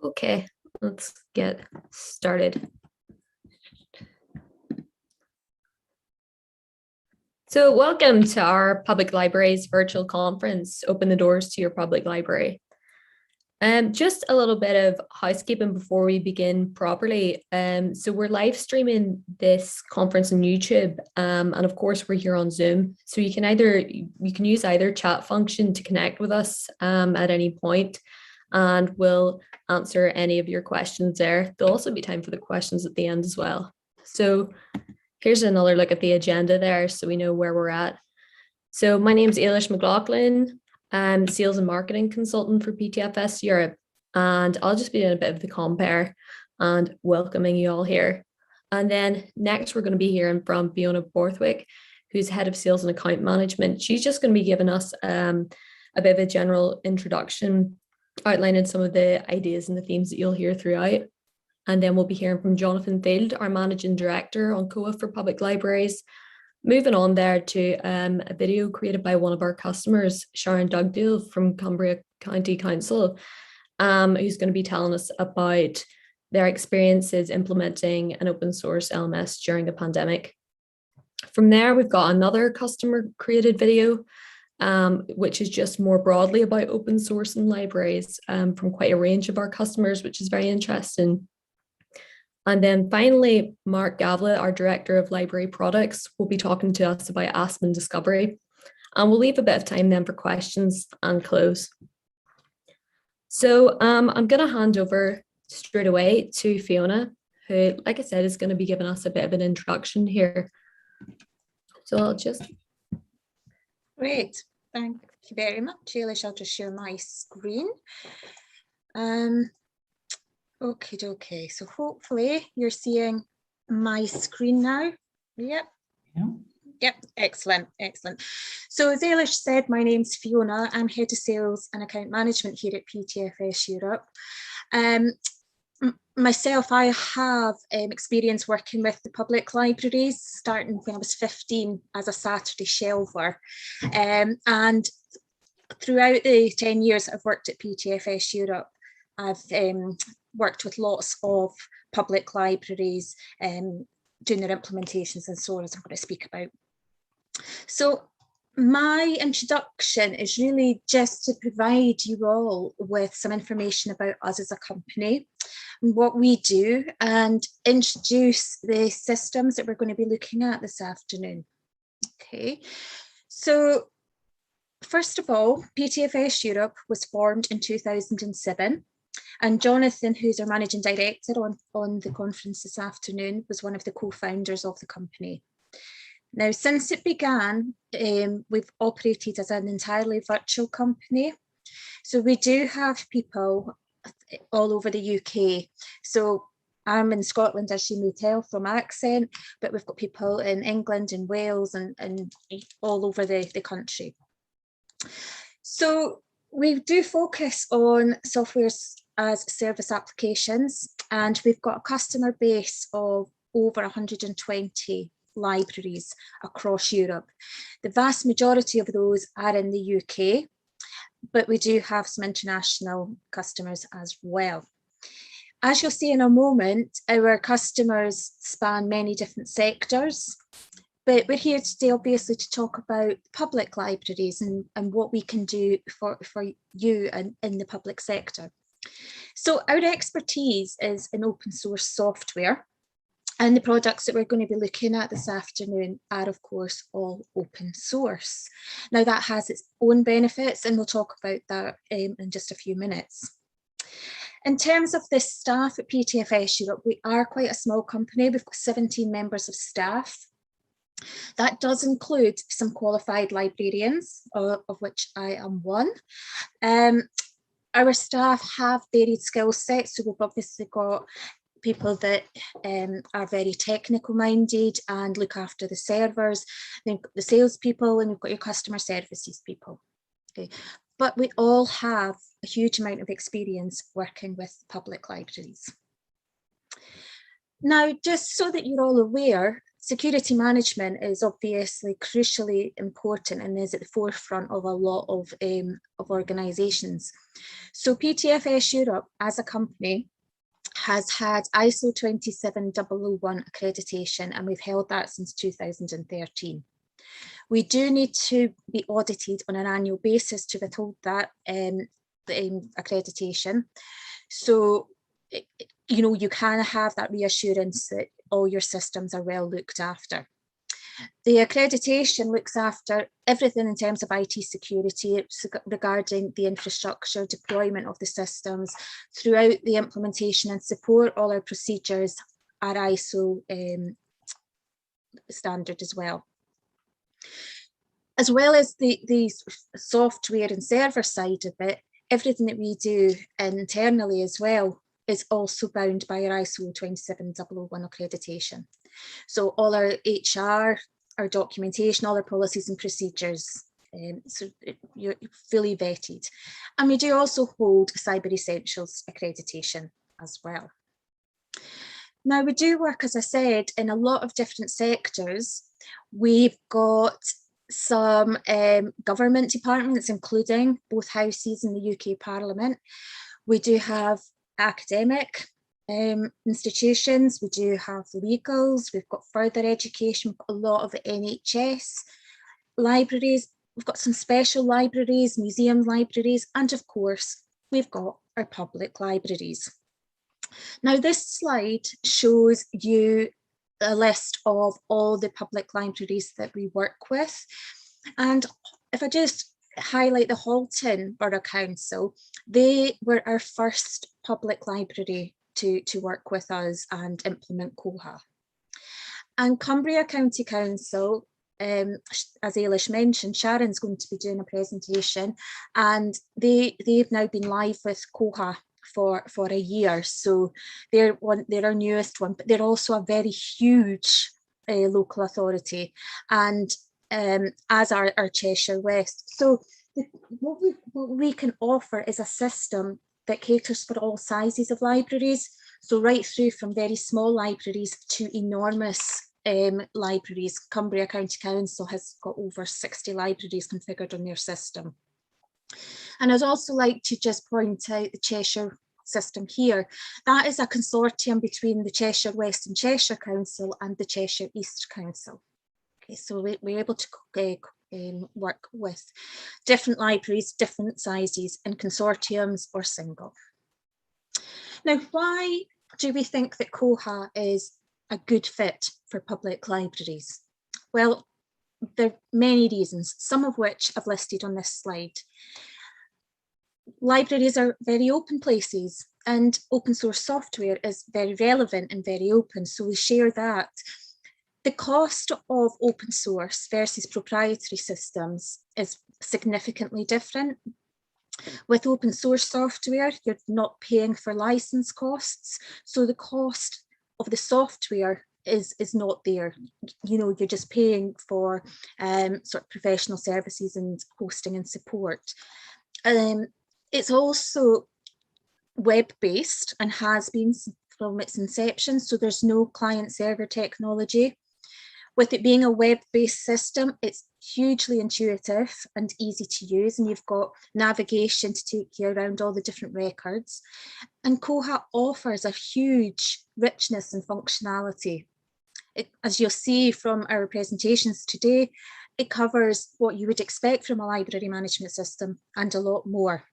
Okay, let's get started. So welcome to our Public Libraries virtual conference, Open the Doors to Your Public Library. Just a little bit of housekeeping before we begin properly. So we're live streaming this conference on YouTube, and of course we're here on Zoom. So you can use either chat function to connect with us at any point, and we'll answer any of your questions there. There'll also be time for the questions at the end as well. So here's another look at the agenda there so we know where we're at. So my name's Ailish McLaughlin. I'm Sales and Marketing Consultant for PTFS Europe, and I'll just be doing a bit of the compare and welcoming you all here. And then next we're going to be hearing from Fiona Borthwick, who's Head of Sales and Account Management. She's just going to be giving us a bit of a general introduction, outlining some of the ideas and the themes that you'll hear throughout. And then we'll be hearing from Jonathan Field, our Managing Director on COHA for Public Libraries. Moving on there to a video created by one of our customers, Sharon Dugdale from Cumbria County Council, who's going to be telling us about their experiences implementing an open source LMS during the pandemic. From there, we've got another customer created video, which is just more broadly about open source and libraries from quite a range of our customers, which is very interesting. And then finally, Mark Gavlet, our Director of Library Products, will be talking to us about Aspen Discovery. And we'll leave a bit of time then for questions and close. So I'm going to hand over straight away to Fiona, who, like I said, is going to be giving us a bit of an introduction here. So I'll just... Great, thank you very much, Ailish. I'll just share my screen. Okay, so hopefully you're seeing my screen now. Yep. Yep, excellent. So as Ailish said, my name's Fiona. I'm Head of Sales and Account Management here at PTFS Europe. Myself, I have experience working with the public libraries, starting when I was 15 as a Saturday shelver. And throughout the 10 years I've worked at PTFS Europe, I've worked with lots of public libraries doing their implementations and so on, as I'm going to speak about. So my introduction is really just to provide you all with some information about us as a company, what we do, and introduce the systems that we're going to be looking at this afternoon. Okay, so first of all, PTFS Europe was formed in 2007. And Jonathan, who's our Managing Director on the conference this afternoon, was one of the co-founders of the company. Now, since it began, we've operated as an entirely virtual company. So we do have people all over the UK. So I'm in Scotland, as you may tell from my accent, but we've got people in England and Wales and all over the country. So we do focus on software as service applications, and we've got a customer base of over 120 libraries across Europe. The vast majority of those are in the UK, but we do have some international customers as well. As you'll see in a moment, our customers span many different sectors, but we're here today obviously to talk about public libraries and what we can do for you and in the public sector. So our expertise is in open source software, and the products that we're going to be looking at this afternoon are, of course, all open source. Now that has its own benefits, and we'll talk about that in just a few minutes. In terms of the staff at PTFS Europe, we are quite a small company. We've got 17 members of staff. That does include some qualified librarians, of which I am one. Our staff have varied skill sets, so we've obviously got people that are very technical minded and look after the servers, then the salespeople, and we've got your customer services people. Okay, but we all have a huge amount of experience working with public libraries. Now, just so that you're all aware, security management is obviously crucially important and is at the forefront of a lot of organisations. So PTFS Europe as a company has had ISO 27001 accreditation, and we've held that since 2013. We do need to be audited on an annual basis to withhold that accreditation. So, you know, you can have that reassurance that all your systems are well looked after. The accreditation looks after everything in terms of IT security regarding the infrastructure, deployment of the systems, throughout the implementation and support. All our procedures are ISO standard as well. As well as the software and server side of it, everything that we do internally as well is also bound by our ISO 27001 accreditation. So all our HR, our documentation, all our policies and procedures, so you're fully vetted. And we do also hold Cyber Essentials accreditation as well. Now we do work, as I said, in a lot of different sectors. We've got some government departments, including both houses in the UK Parliament. We do have academic institutions, we do have legals, we've got further education, we've got a lot of NHS, libraries, we've got some special libraries, museum libraries, and of course, we've got our public libraries. Now this slide shows you a list of all the public libraries that we work with. And if I just highlight the Halton Borough Council, they were our first public library to work with us and implement COHA. And Cumbria County Council, as Ailish mentioned, Sharon's going to be doing a presentation, and they've now been live with COHA for a year, so they're our newest one, but they're also a very huge local authority, and as our Cheshire West. So what we can offer is a system that caters for all sizes of libraries, so right through from very small libraries to enormous libraries. Cumbria County Council has got over 60 libraries configured on their system. And I'd also like to just point out the Cheshire system here. That is a consortium between the Cheshire West and Cheshire Council and the Cheshire East Council. Okay, so we're able to work with different libraries, different sizes, in consortiums or single. Now, why do we think that COHA is a good fit for public libraries? Well, there are many reasons, some of which I've listed on this slide. Libraries are very open places, and open source software is very relevant and very open, so we share that. The cost of open source versus proprietary systems is significantly different. With open source software, you're not paying for license costs, so the cost of the software is not there. You know, you're just paying for sort of professional services and hosting and support. It's also web-based and has been from its inception, so there's no client-server technology. With it being a web-based system, it's hugely intuitive and easy to use, and you've got navigation to take you around all the different records. And COHA offers a huge richness and functionality. As you'll see from our presentations today, it covers what you would expect from a library management system and a lot more.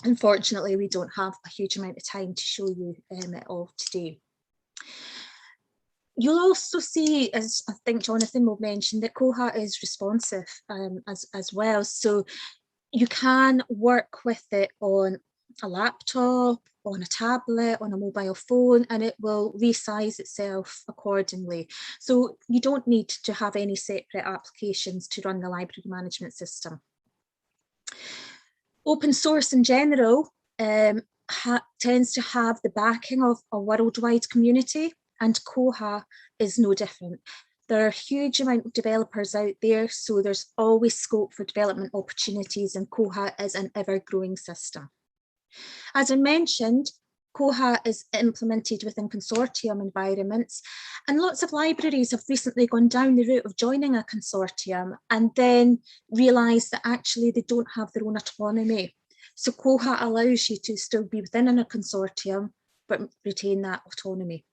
Unfortunately, we don't have a huge amount of time to show you it all today. You'll also see, as I think Jonathan will mention, that COHA is responsive as well. So you can work with it on a laptop, on a tablet, on a mobile phone, and it will resize itself accordingly. So you don't need to have any separate applications to run the library management system. Open source in general tends to have the backing of a worldwide community, and COHA is no different. There are a huge amount of developers out there, so there's always scope for development opportunities, and COHA is an ever-growing system. As I mentioned, COHA is implemented within consortium environments, and lots of libraries have recently gone down the route of joining a consortium and then realised that actually they don't have their own autonomy. So COHA allows you to still be within a consortium, but retain that autonomy.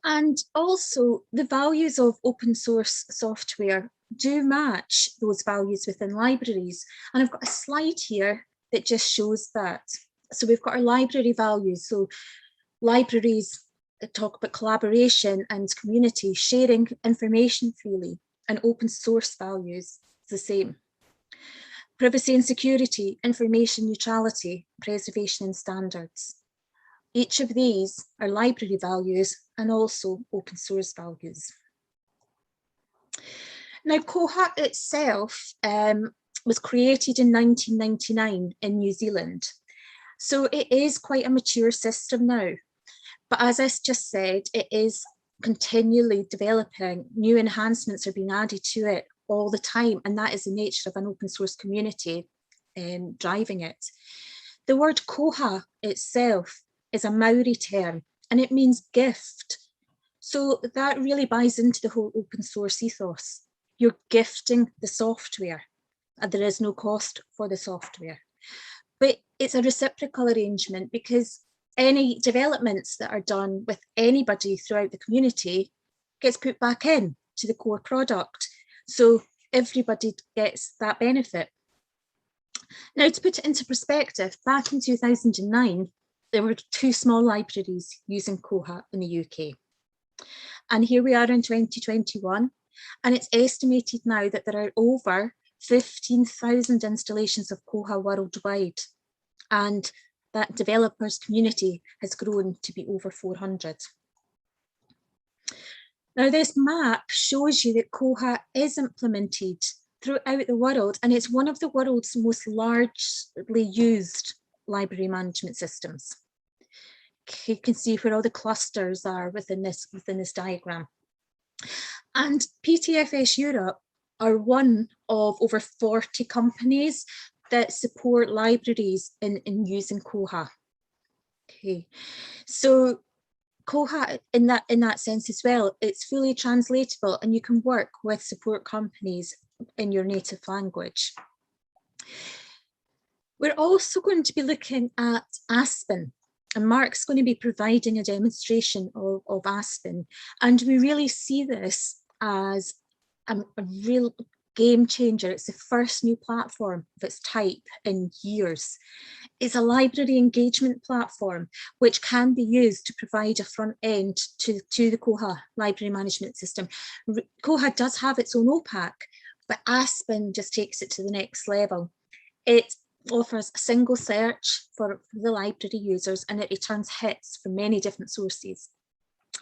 And also the values of open source software do match those values within libraries. And I've got a slide here that just shows that. So we've got our library values. So libraries talk about collaboration and community, sharing information freely, and open source values, the same. Privacy and security, information neutrality, preservation and standards. Each of these are library values and also open source values. Now, COHA itself was created in 1999 in New Zealand. So it is quite a mature system now. But as I just said, it is continually developing. New enhancements are being added to it all the time. And that is the nature of an open source community driving it. The word koha itself is a Maori term, and it means gift. So that really buys into the whole open source ethos. You're gifting the software, and there is no cost for the software. But it's a reciprocal arrangement, because any developments that are done with anybody throughout the community gets put back in to the core product. So everybody gets that benefit. Now, to put it into perspective, back in 2009, there were 2 small libraries using COHA in the UK. And here we are in 2021, and it's estimated now that there are over 15,000 installations of COHA worldwide. And that developers community has grown to be over 400. Now, this map shows you that COHA is implemented throughout the world, and it's one of the world's most largely used library management systems. You can see where all the clusters are within this diagram. And PTFS Europe are one of over 40 companies that support libraries in using COHA. Okay, so COHA in that sense as well, it's fully translatable, and you can work with support companies in your native language. We're also going to be looking at Aspen, and Mark's going to be providing a demonstration of Aspen. And we really see this as a real game changer. It's the first new platform of its type in years. It's a library engagement platform which can be used to provide a front end to the COHA library management system. COHA does have its own OPAC, but Aspen just takes it to the next level. It offers a single search for the library users, and it returns hits from many different sources.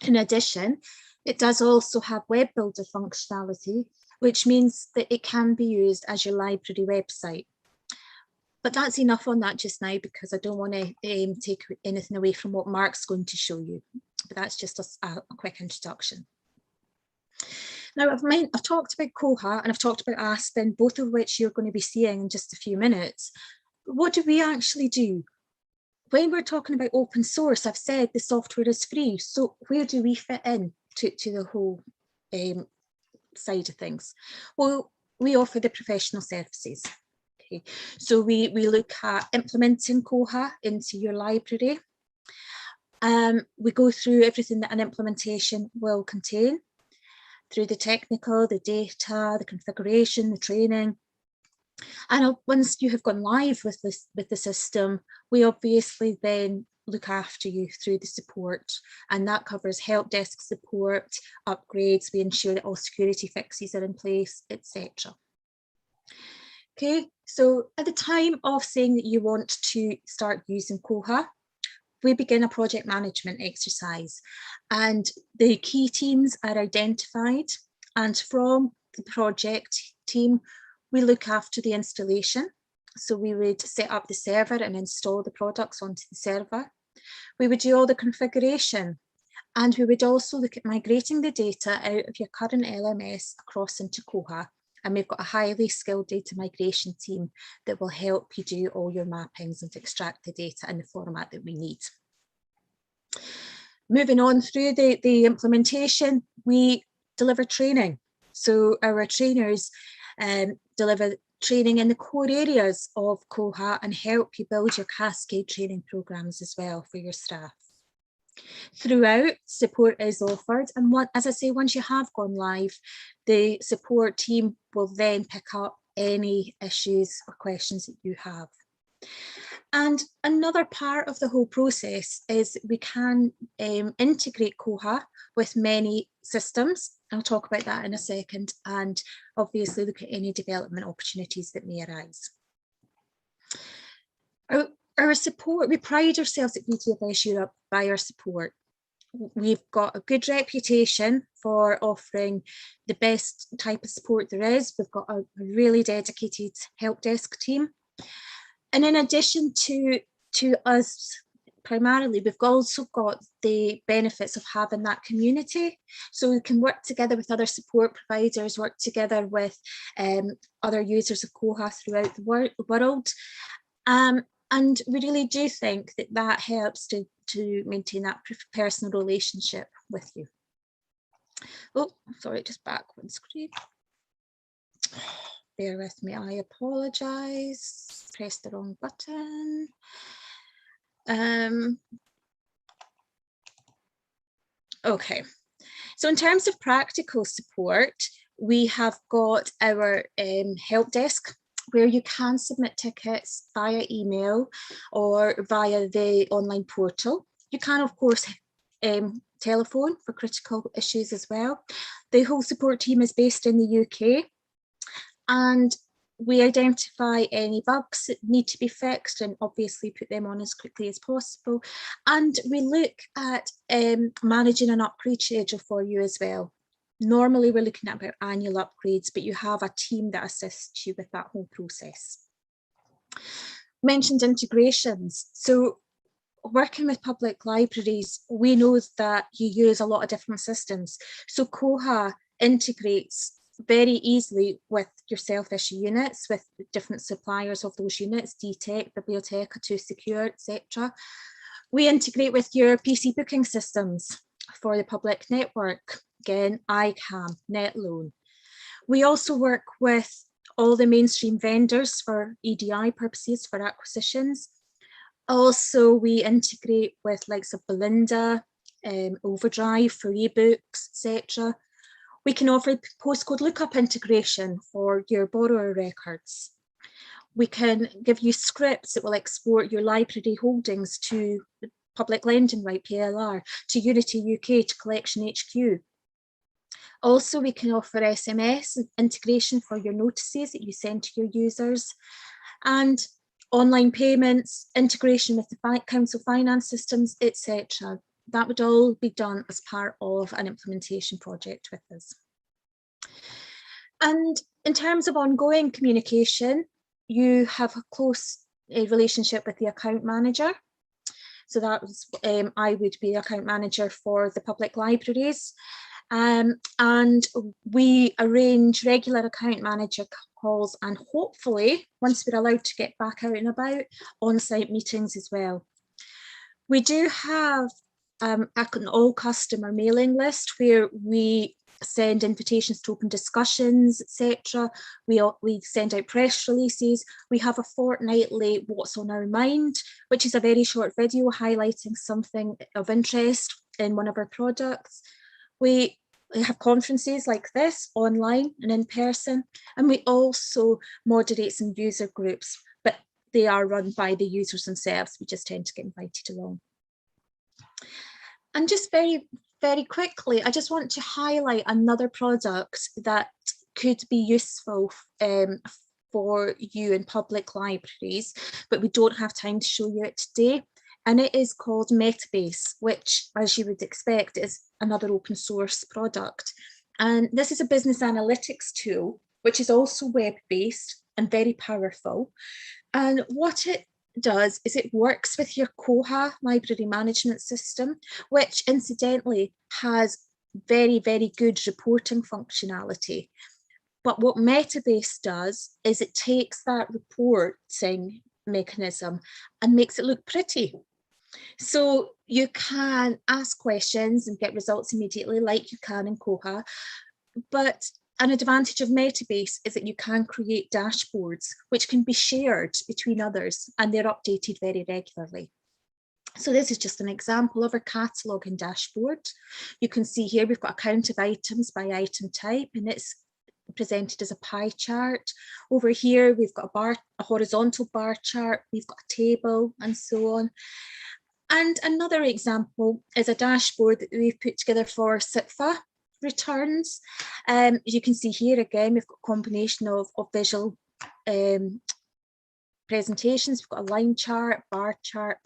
In addition, it does also have web builder functionality, which means that it can be used as your library website. But that's enough on that just now, because I don't want to take anything away from what Mark's going to show you. But that's just a quick introduction. Now, I've talked about COHA and I've talked about Aspen, both of which you're going to be seeing in just a few minutes. What do we actually do? When we're talking about open source, I've said the software is free. So where do we fit in to the whole side of things? Well, we offer the professional services. Okay, so we look at implementing COHA into your library. We go through everything that an implementation will contain, through the technical, the data, the configuration, the training. And once you have gone live with the system, we obviously then look after you through the support, and that covers help desk support, upgrades. We ensure that all security fixes are in place, etc. Okay, so at the time of saying that you want to start using COHA, we begin a project management exercise, and the key teams are identified, and from the project team we look after the installation. So we would set up the server and install the products onto the server. We would do all the configuration, and we would also look at migrating the data out of your current LMS across into COHA and we've got a highly skilled data migration team that will help you do all your mappings and to extract the data in the format that we need. Moving on through the implementation, we deliver training. So our trainers deliver training in the core areas of COHA and help you build your cascade training programs as well for your staff. Throughout, support is offered, and as I say, once you have gone live, the support team will then pick up any issues or questions that you have. And another part of the whole process is we can integrate COHA with many systems. I'll talk about that in a second, and obviously look at any development opportunities that may arise. Our support, we pride ourselves at PTFS Europe by our support. We've got a good reputation for offering the best type of support there is. We've got a really dedicated help desk team. And in addition to us primarily, we've also got the benefits of having that community. So we can work together with other support providers, work together with other users of COHA throughout the world. And we really do think that that helps to maintain that personal relationship with you. Oh, sorry, just back one screen. Bear with me, I apologise. Pressed the wrong button. Okay, so in terms of practical support, we have got our help desk, where you can submit tickets via email or via the online portal. You can, of course, telephone for critical issues as well. The whole support team is based in the UK, and we identify any bugs that need to be fixed and obviously put them on as quickly as possible. And we look at managing an upgrade schedule for you as well. Normally we're looking at about annual upgrades, but you have a team that assists you with that whole process. Mentioned integrations. So working with public libraries, we know that you use a lot of different systems. So COHA integrates very easily with your self-issue units, with different suppliers of those units, DTEC, Biblioteca, 2Secure, etc. We integrate with your PC booking systems for the public network. Again, ICAM, NetLoan. We also work with all the mainstream vendors for EDI purposes, for acquisitions. Also, we integrate with likes of Belinda, Overdrive for ebooks, etc. We can offer postcode lookup integration for your borrower records. We can give you scripts that will export your library holdings to the Public Lending Right, PLR, to Unity UK, to Collection HQ. Also, we can offer SMS integration for your notices that you send to your users, and online payments, integration with the council finance systems, etc. That would all be done as part of an implementation project with us. And in terms of ongoing communication, you have a close relationship with the account manager. So that was, I would be account manager for the public libraries. And we arrange regular account manager calls, and hopefully, once we're allowed to get back out and about, on-site meetings as well. We do have an all customer mailing list where we send invitations to open discussions, etc. We send out press releases. We have a fortnightly What's on Our Mind, which is a very short video highlighting something of interest in one of our products. We have conferences like this, online and in person, and we also moderate some user groups, but they are run by the users themselves. We just tend to get invited along. And just very, very quickly, I just want to highlight another product that could be useful for you in public libraries, but we don't have time to show you it today. And it is called Metabase, which, as you would expect, is another open source product. And this is a business analytics tool, which is also web-based and very powerful. And what it does is it works with your COHA library management system, which incidentally has very, very good reporting functionality. But what Metabase does is it takes that reporting mechanism and makes it look pretty. So you can ask questions and get results immediately like you can in Koha, but an advantage of Metabase is that you can create dashboards which can be shared between others, and they're updated very regularly. So this is just an example of our cataloguing dashboard. You can see here we've got a count of items by item type, and it's presented as a pie chart. Over here we've got a horizontal bar chart, we've got a table, and so on. And another example is a dashboard that we've put together for SITFA returns. You can see here again, we've got a combination of visual presentations. We've got a line chart, bar chart,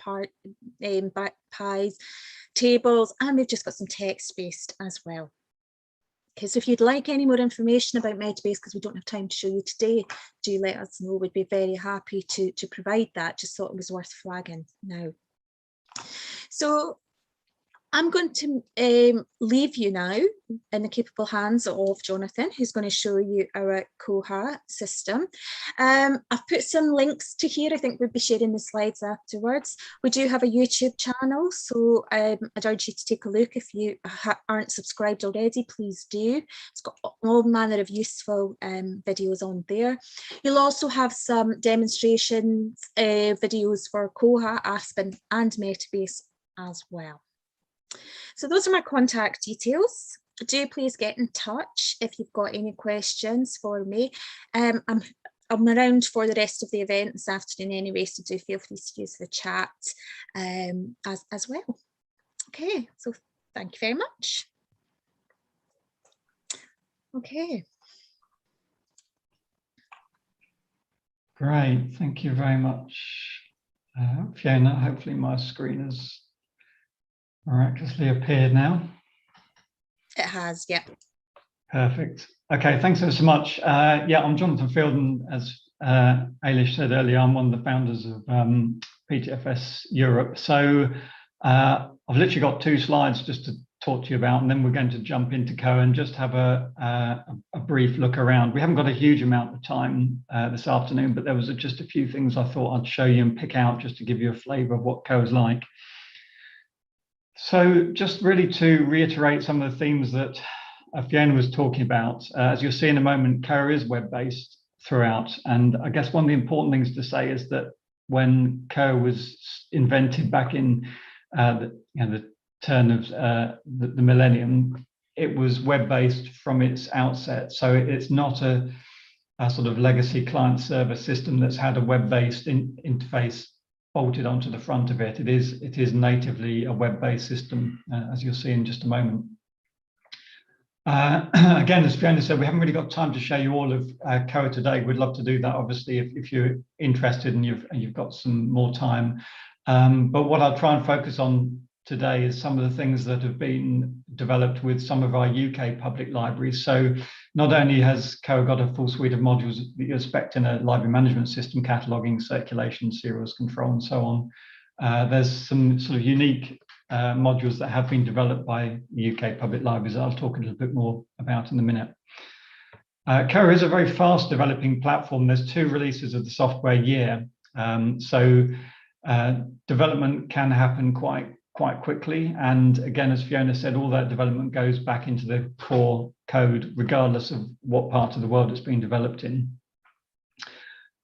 pies, tables, and we've just got some text-based as well. Okay, so if you'd like any more information about Metabase, because we don't have time to show you today, do let us know. We'd be very happy to provide that. Just thought it was worth flagging now. So I'm going to leave you now in the capable hands of Jonathan, who's going to show you our COHA system. I've put some links to here. I think we'll be sharing the slides afterwards. We do have a YouTube channel, so I'd urge you to take a look. If you aren't subscribed already, please do. It's got all manner of useful videos on there. You'll also have some demonstration videos for COHA, Aspen and Metabase as well. So those are my contact details. Do please get in touch if you've got any questions for me. I'm around for the rest of the event this afternoon anyway, so do feel free to use the chat as well. Okay, so thank you very much. Okay. Great, thank you very much, Fiona. Hopefully my screen has miraculously appeared now. It has, yeah. Perfect. Okay, thanks so much. Yeah, I'm Jonathan Field, and as Ailish said earlier, I'm one of the founders of PTFS Europe. So I've literally got 2 slides just to talk to you about, and then we're going to jump into COHA and just have a brief look around. We haven't got a huge amount of time this afternoon, but there was just a few things I thought I'd show you and pick out just to give you a flavour of what COHA is like. So just really to reiterate some of the themes that Fiona was talking about, as you'll see in a moment, COHA is web-based throughout. And I guess one of the important things to say is that when COHA was invented back in the turn of the millennium, it was web-based from its outset. So it's not a sort of legacy client-server system that's had a web-based interface bolted onto the front of it. It is natively a web-based system, as you'll see in just a moment. Again, as Fiona said, we haven't really got time to show you all of COHA today. We'd love to do that, obviously, if you're interested and you've got some more time. But what I'll try and focus on today is some of the things that have been developed with some of our UK public libraries. So not only has COHA got a full suite of modules that you expect in a library management system, cataloging, circulation, serials control, and so on, there's some sort of unique modules that have been developed by UK public libraries that I'll talk a little bit more about in a minute. COHA is a very fast developing platform. There's 2 releases of the software a year. So development can happen quite quickly. And again, as Fiona said, all that development goes back into the core code, regardless of what part of the world it's being developed in.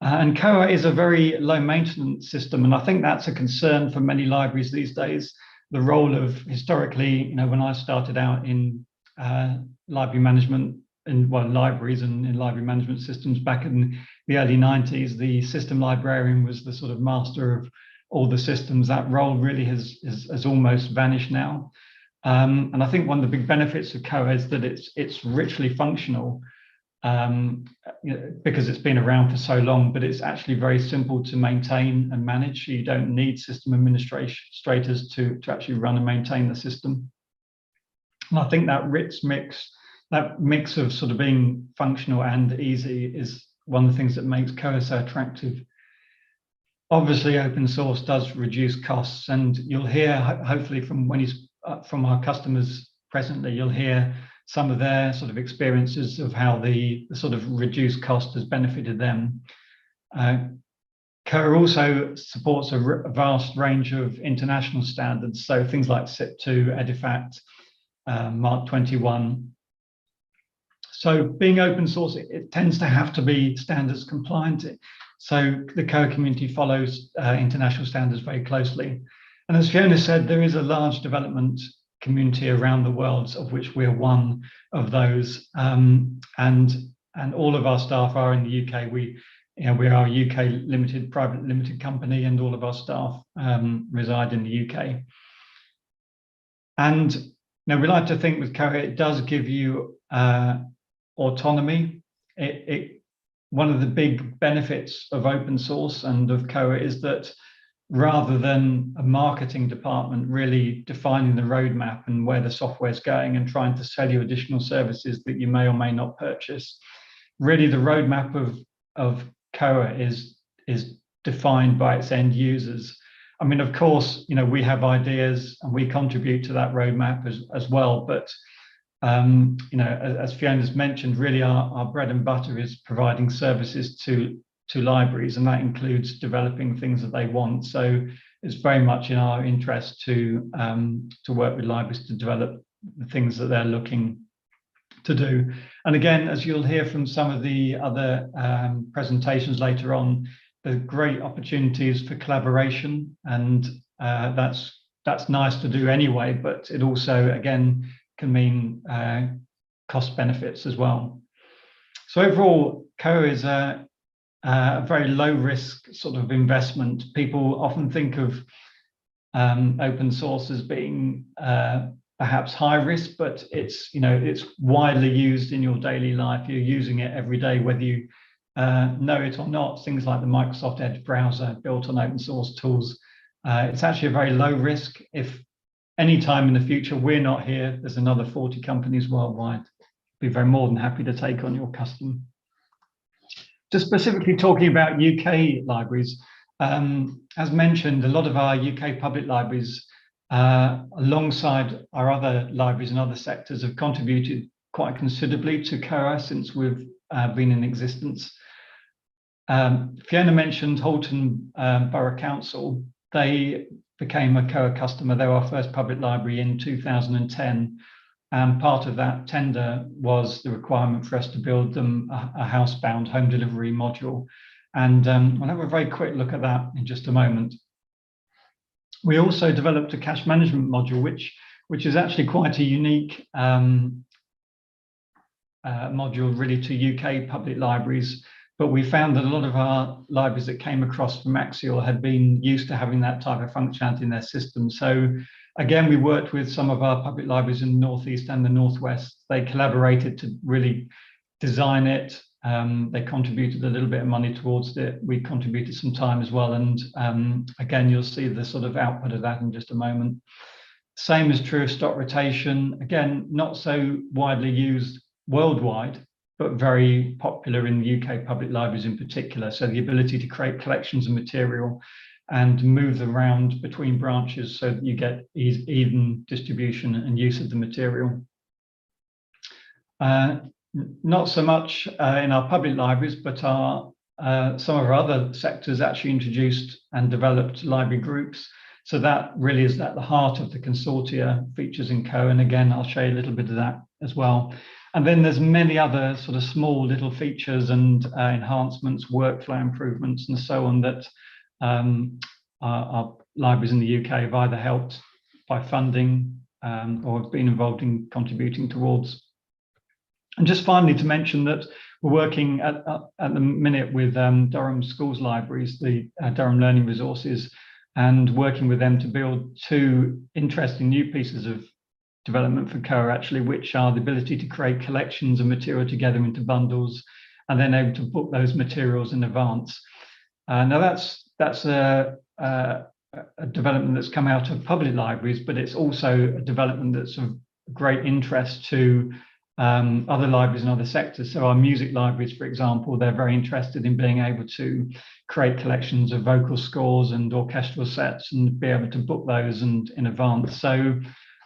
And COHA is a very low maintenance system. And I think that's a concern for many libraries these days. The role of historically, when I started out in library management, libraries and in library management systems back in the early 90s, the system librarian was the sort of master of all the systems. That role really has almost vanished now. And I think one of the big benefits of COHA is that it's richly functional because it's been around for so long, but it's actually very simple to maintain and manage. You don't need system administrators to actually run and maintain the system. And I think that mix of sort of being functional and easy is one of the things that makes COHA so attractive. Obviously, open source does reduce costs, and you'll hear, hopefully from our customers presently, you'll hear some of their sort of experiences of how the sort of reduced cost has benefited them. COHA also supports a vast range of international standards, so things like SIP2, EDIFACT, Mark 21. So being open source, it tends to have to be standards compliant. So the COHA community follows international standards very closely. And as Fiona said, there is a large development community around the world, of which we're one of those. And all of our staff are in the UK. We are a UK private limited company, and all of our staff reside in the UK. And we like to think with COHA, it does give you autonomy. One of the big benefits of open source and of COHA is that rather than a marketing department really defining the roadmap and where the software is going and trying to sell you additional services that you may or may not purchase, really the roadmap of COHA is defined by its end users. I mean, of course, we have ideas and we contribute to that roadmap as well. But as Fiona's mentioned, really our bread and butter is providing services to libraries, and that includes developing things that they want. So it's very much in our interest to work with libraries to develop the things that they're looking to do. And again, as you'll hear from some of the other presentations later on, there are great opportunities for collaboration, and that's nice to do anyway, but it also, again, can mean cost benefits as well. So overall, COHA is a very low risk sort of investment. People often think of open source as being perhaps high risk, but it's widely used in your daily life. You're using it every day, whether you know it or not. Things like the Microsoft Edge browser built on open source tools. It's actually a very low risk. If any time in the future we're not here, there's another 40 companies worldwide. Be very more than happy to take on your custom. Just specifically talking about UK libraries, as mentioned, a lot of our UK public libraries, alongside our other libraries in other sectors, have contributed quite considerably to COHA since we've been in existence. Fiona mentioned Halton Borough Council. They became a COHA customer. They were our first public library in 2010. And part of that tender was the requirement for us to build them a housebound home delivery module. And we'll have a very quick look at that in just a moment. We also developed a cache management module, which is actually quite a unique module really to UK public libraries. But we found that a lot of our libraries that came across from Axial had been used to having that type of functionality in their system. So again, we worked with some of our public libraries in the Northeast and the Northwest. They collaborated to really design it. They contributed a little bit of money towards it. We contributed some time as well. And again, you'll see the sort of output of that in just a moment. Same is true of stock rotation. Again, not so widely used worldwide, but very popular in the UK public libraries in particular. So the ability to create collections of material and move them around between branches so that you get even distribution and use of the material. Not so much in our public libraries, but some of our other sectors actually introduced and developed library groups. So that really is at the heart of the consortia features in COHA. And again, I'll show you a little bit of that as well. And then there's many other sort of small little features and enhancements, workflow improvements, and so on that our libraries in the UK have either helped by funding or have been involved in contributing towards. And just finally to mention that we're working at the minute with Durham Schools Libraries, the Durham Learning Resources, and working with them to build two interesting new pieces of development for COHA actually, which are the ability to create collections of material together into bundles and then able to book those materials in advance. Now that's a development that's come out of public libraries, but it's also a development that's of great interest to other libraries in other sectors. So our music libraries, for example, they're very interested in being able to create collections of vocal scores and orchestral sets and be able to book those in advance. So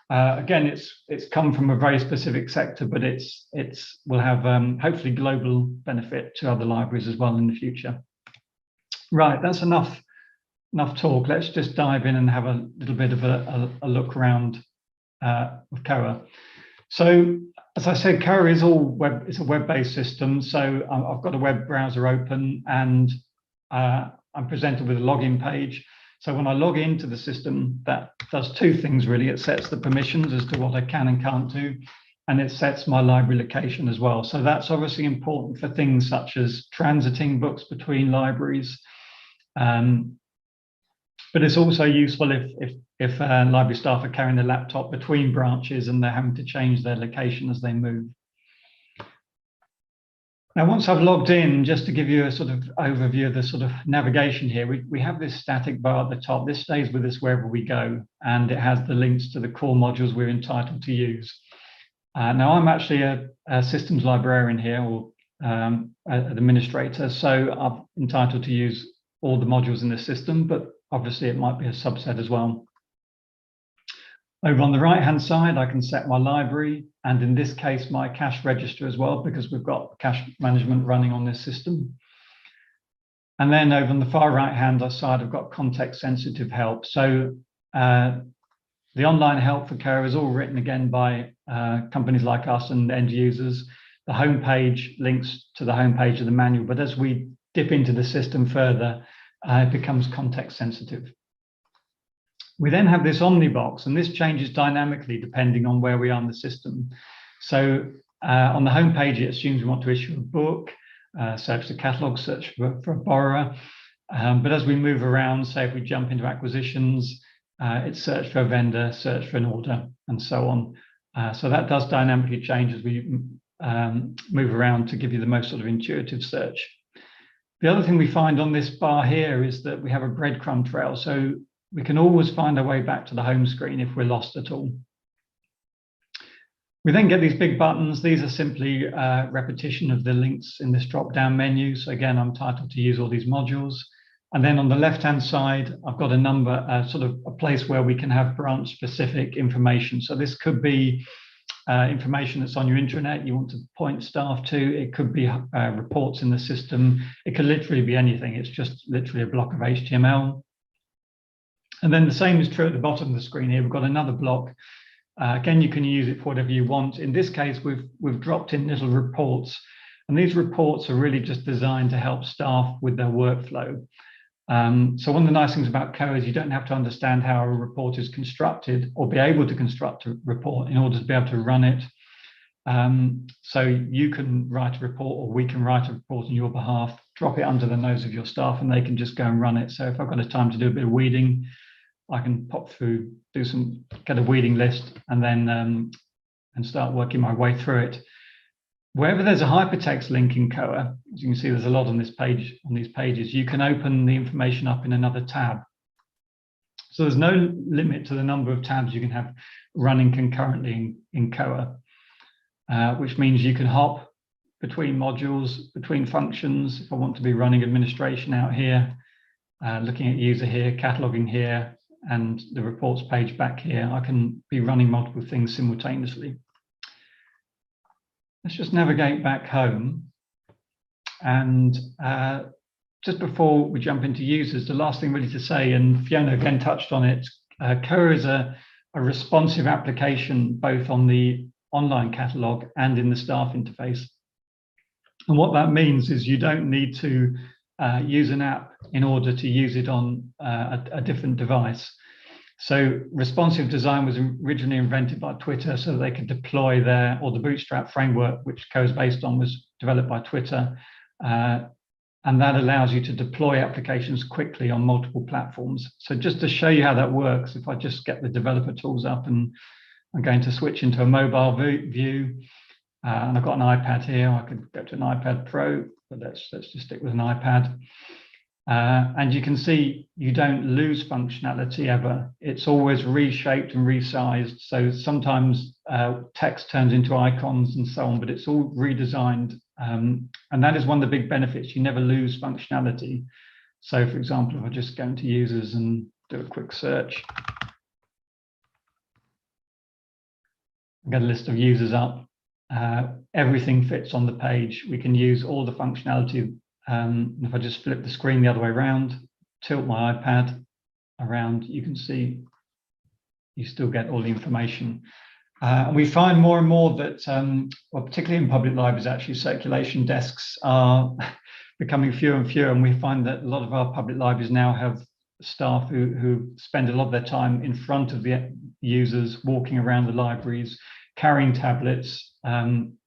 Again, it's come from a very specific sector, but will have hopefully global benefit to other libraries as well in the future. Right, that's enough talk. Let's just dive in and have a little bit of a look around with COHA. So, as I said, COHA is all web. It's a web-based system. So I've got a web browser open, and I'm presented with a login page. So when I log into the system, that does two things really. It sets the permissions as to what I can and can't do, and it sets my library location as well. So that's obviously important for things such as transiting books between libraries. But it's also useful if library staff are carrying their laptop between branches and they're having to change their location as they move. Now, once I've logged in, just to give you a sort of overview of the sort of navigation here, we have this static bar at the top. This stays with us wherever we go, and it has the links to the core modules we're entitled to use. Now, I'm actually a systems librarian here, or an administrator, so I'm entitled to use all the modules in the system, but obviously it might be a subset as well. Over on the right-hand side, I can set my library, and in this case, my cache register as well, because we've got cache management running on this system. And then over on the far right-hand side, I've got context-sensitive help. So the online help for COHA is all written again by companies like us and end users. The homepage links to the homepage of the manual, but as we dip into the system further, it becomes context-sensitive. We then have this omnibox, and this changes dynamically depending on where we are in the system. So on the home page, it assumes we want to issue a book, search the catalog, search for a borrower. But as we move around, say if we jump into acquisitions, it's search for a vendor, search for an order, and so on. So that does dynamically change as we move around to give you the most sort of intuitive search. The other thing we find on this bar here is that we have a breadcrumb trail. So we can always find our way back to the home screen if we're lost at all. We then get these big buttons. These are simply repetition of the links in this drop-down menu. So again, I'm entitled to use all these modules. And then on the left-hand side, I've got a number, sort of a place where we can have branch-specific information. So this could be information that's on your intranet you want to point staff to. It could be reports in the system. It could literally be anything. It's just literally a block of HTML. And then the same is true at the bottom of the screen here. We've got another block. Again, you can use it for whatever you want. In this case, we've dropped in little reports, and these reports are really just designed to help staff with their workflow. So one of the nice things about COHA is you don't have to understand how a report is constructed or be able to construct a report in order to be able to run it. So you can write a report, or we can write a report on your behalf, drop it under the nose of your staff, and they can just go and run it. So if I've got a time to do a bit of weeding, I can pop through, get a weeding list, and then and start working my way through it. Wherever there's a hypertext link in COHA, as you can see, there's a lot on this page, on these pages, you can open the information up in another tab. So there's no limit to the number of tabs you can have running concurrently in COHA, which means you can hop between modules, between functions. If I want to be running administration out here, looking at user here, cataloging here, and the reports page back here, I can be running multiple things simultaneously. Let's just navigate back home. And just before we jump into users, the last thing really to say, and Fiona again touched on it, COHA is a responsive application both on the online catalog and in the staff interface. And what that means is you don't need to use an app in order to use it on a different device. So responsive design was originally invented by Twitter so that they could deploy the Bootstrap framework, which COHA is based on, was developed by Twitter. And that allows you to deploy applications quickly on multiple platforms. So just to show you how that works, if I just get the developer tools up, and I'm going to switch into a mobile view, and I've got an iPad here. I could go to an iPad Pro, but let's just stick with an iPad. And you can see you don't lose functionality ever. It's always reshaped and resized. So sometimes text turns into icons and so on, but it's all redesigned. And that is one of the big benefits. You never lose functionality. So for example, if I just go into users and do a quick search, I've got a list of users up. Everything fits on the page. We can use all the functionality. If I just flip the screen the other way around, tilt my iPad around, you can see you still get all the information. And we find more and more that, well, particularly in public libraries, actually circulation desks are becoming fewer and fewer. And we find that a lot of our public libraries now have staff who spend a lot of their time in front of the users, walking around the libraries, carrying tablets. And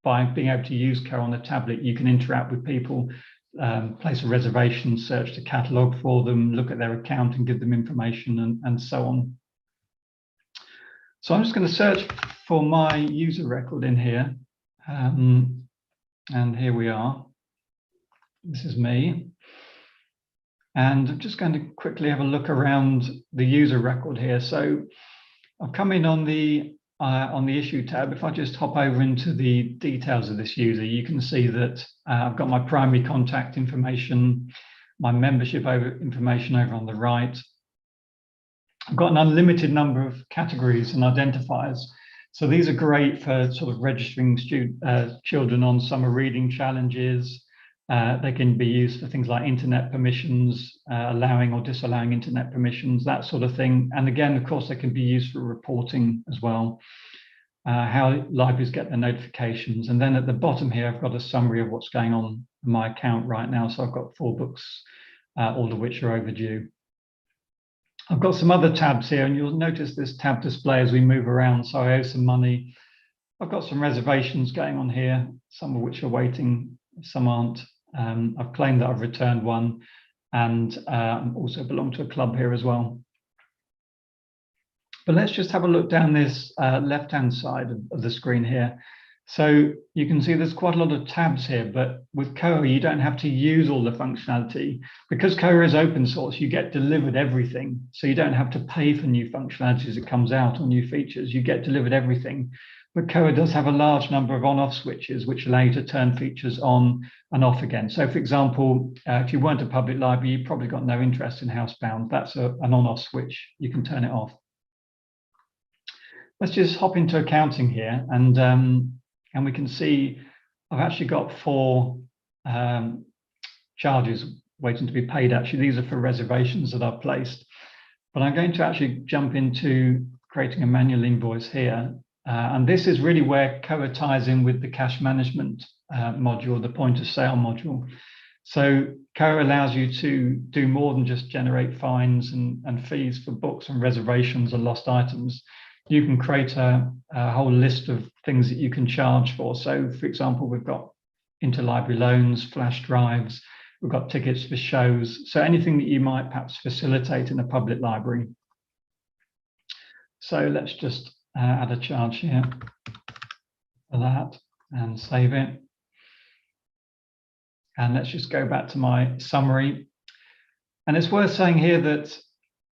by being able to use COHA on a tablet, you can interact with people, place a reservation, search the catalogue for them, look at their account and give them information, and so on. So I'm just going to search for my user record in here. And here we are. This is me. And I'm just going to quickly have a look around the user record here. So I've come in on the issue tab. If I just hop over into the details of this user, you can see that I've got my primary contact information, my membership information over on the right. I've got an unlimited number of categories and identifiers. So these are great for sort of registering children on summer reading challenges. They can be used for things like internet permissions, allowing or disallowing internet permissions, that sort of thing. And again, of course, they can be used for reporting as well, how libraries get their notifications. And then at the bottom here, I've got a summary of what's going on in my account right now. So I've got 4 books, all of which are overdue. I've got some other tabs here, and you'll notice this tab display as we move around. So I owe some money. I've got some reservations going on here, some of which are waiting, some aren't. I've claimed that I've returned one, and also belong to a club here as well. But let's just have a look down this left-hand side of the screen here. So you can see there's quite a lot of tabs here, but with COHA, you don't have to use all the functionality. Because COHA is open source, you get delivered everything. So you don't have to pay for new functionality as it comes out or new features. You get delivered everything. But COHA does have a large number of on-off switches, which allow you to turn features on and off again. So for example, if you weren't a public library, you probably got no interest in Housebound. That's an on-off switch. You can turn it off. Let's just hop into accounting here, and we can see I've actually got 4 charges waiting to be paid. Actually, these are for reservations that I've placed. But I'm going to actually jump into creating a manual invoice here. And this is really where COHA ties in with the cash management module, the point of sale module. So COHA allows you to do more than just generate fines and fees for books and reservations and lost items. You can create a whole list of things that you can charge for. So for example, we've got interlibrary loans, flash drives, we've got tickets for shows. So anything that you might perhaps facilitate in a public library. So let's just add a charge here for that and save it. And let's just go back to my summary. And it's worth saying here that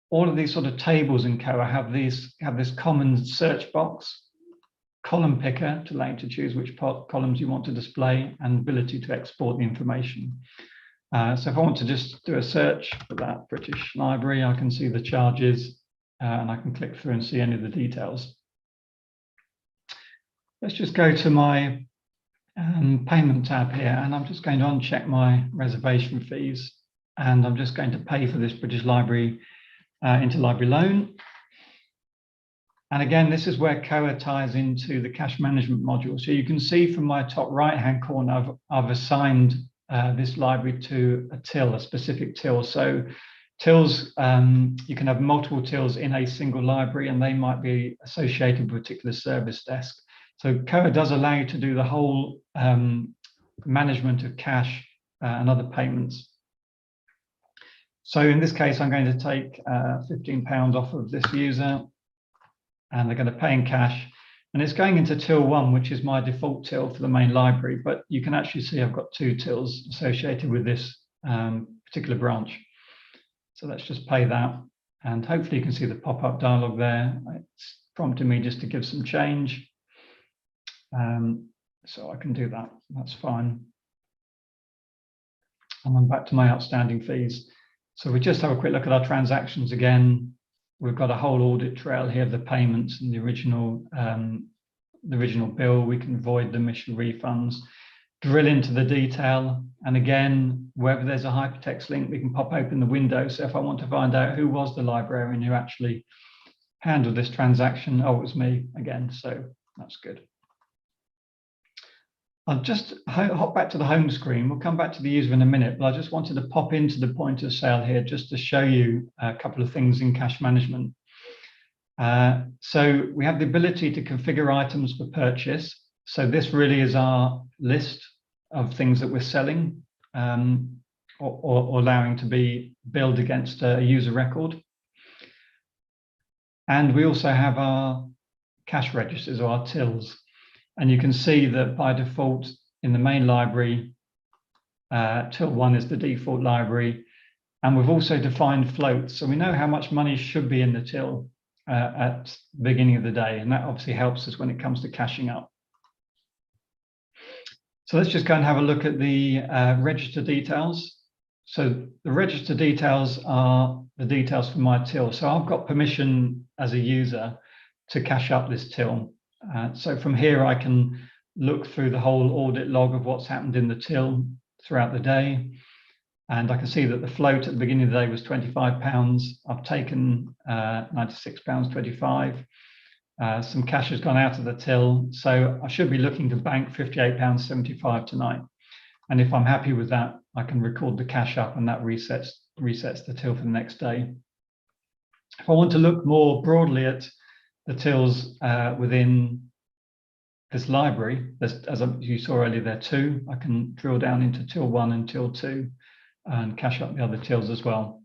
all of these sort of tables in COHA have this common search box, column picker to allow you to choose which columns you want to display, and ability to export the information. So if I want to just do a search for that British Library, I can see the charges and I can click through and see any of the details. Let's just go to my payment tab here, and I'm just going to uncheck my reservation fees, and I'm just going to pay for this British Library interlibrary loan. And again, this is where COHA ties into the cash management module. So you can see from my top right-hand corner, I've assigned this library to a till, a specific till. So tills, you can have multiple tills in a single library, and they might be associated with a particular service desk. So COHA does allow you to do the whole management of cash and other payments. So in this case, I'm going to take £15 off of this user, and they're going to pay in cash. And it's going into till 1, which is my default till for the main library. But you can actually see I've got 2 tills associated with this particular branch. So let's just pay that. And hopefully you can see the pop-up dialog there. It's prompting me just to give some change. So I can do that. That's fine. And I'm back to my outstanding fees. So we just have a quick look at our transactions again. we've got a whole audit trail here of the payments and the original bill. We can void them, issue refunds, drill into the detail. And again, wherever there's a hypertext link, we can pop open the window. So if I want to find out who was the librarian who actually handled this transaction, oh, it was me again. So that's good. I'll just hop back to the home screen. We'll come back to the user in a minute, but I just wanted to pop into the point of sale here just to show you a couple of things in cash management. So we have the ability to configure items for purchase. So this really is our list of things that we're selling or allowing to be billed against a user record. And we also have our cash registers or our tills. And you can see that by default in the main library, till 1 is the default library. And we've also defined floats. So we know how much money should be in the till at the beginning of the day. And that obviously helps us when it comes to cashing up. So let's just go and have a look at the register details. So the register details are the details for my till. So I've got permission as a user to cash up this till. So from here, I can look through the whole audit log of what's happened in the till throughout the day. And I can see that the float at the beginning of the day was £25. I've taken £96.25. Some cash has gone out of the till. So I should be looking to bank £58.75 tonight. And if I'm happy with that, I can record the cash up and that resets the till for the next day. If I want to look more broadly at the tills within this library, as you saw earlier, there are 2. I can drill down into till 1 and till 2 and cash up the other tills as well.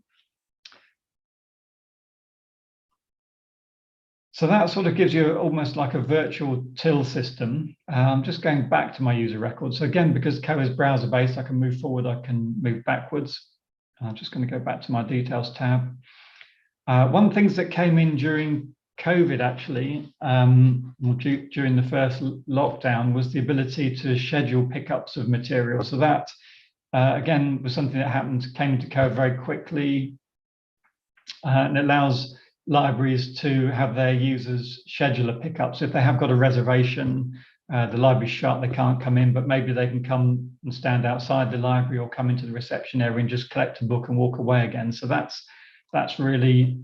So that sort of gives you almost like a virtual till system. I'm just going back to my user record. So again, because Koha is browser-based, I can move forward, I can move backwards. I'm just going to go back to my details tab. One of the things that came in during COVID, actually, during the first lockdown, was the ability to schedule pickups of material. So that, again, was something that came to Koha very quickly, and it allows libraries to have their users schedule a pickup. So if they have got a reservation, the library's shut, they can't come in, but maybe they can come and stand outside the library or come into the reception area and just collect a book and walk away again. So that's really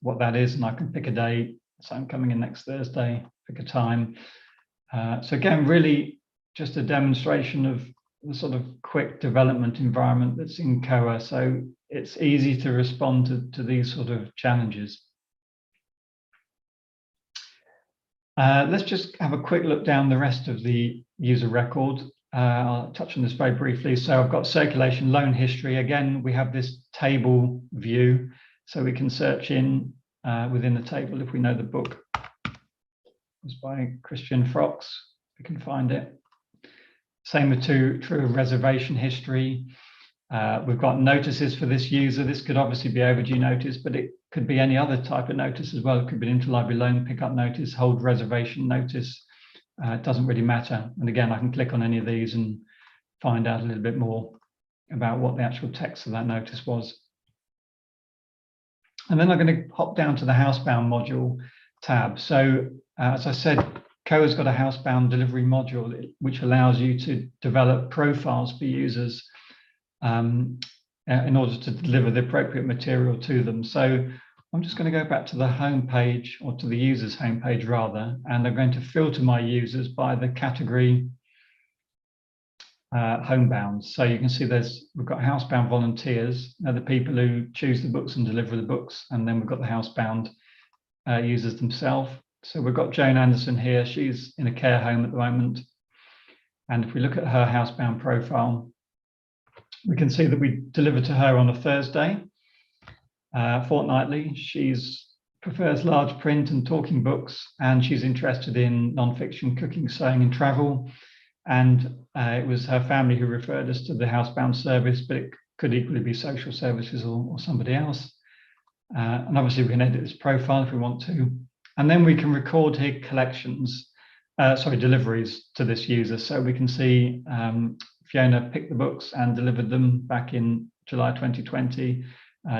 what that is. And I can pick a date. So I'm coming in next Thursday, pick a time. So again, really just a demonstration of the sort of quick development environment that's in Koha. So it's easy to respond to these sort of challenges. Let's just have a quick look down the rest of the user record. I'll touch on this very briefly. So I've got circulation loan history. Again, we have this table view, so we can search in within the table if we know the book. It's by Christian Frocks. We can find it. Same with true reservation history. We've got notices for this user. This could obviously be overdue notice, but it could be any other type of notice as well. It could be an interlibrary loan pickup notice, hold reservation notice. It doesn't really matter. And again, I can click on any of these and find out a little bit more about what the actual text of that notice was. And then I'm going to hop down to the Housebound Module tab. So as I said, Koha's got a Housebound delivery module, which allows you to develop profiles for users in order to deliver the appropriate material to them. So I'm just going to go back to the home page, or to the user's home page rather, and I'm going to filter my users by the category homebound. So you can see we've got housebound volunteers, they're the people who choose the books and deliver the books, and then we've got the housebound users themselves. So we've got Joan Anderson here. She's in a care home at the moment, and if we look at her housebound profile, we can see that we deliver to her on a Thursday fortnightly. She prefers large print and talking books, and she's interested in non-fiction, cooking, sewing and travel. And it was her family who referred us to the Housebound service, but it could equally be social services or somebody else. And obviously we can edit this profile if we want to. And then we can record here deliveries to this user. So we can see Fiona picked the books and delivered them back in July 2020.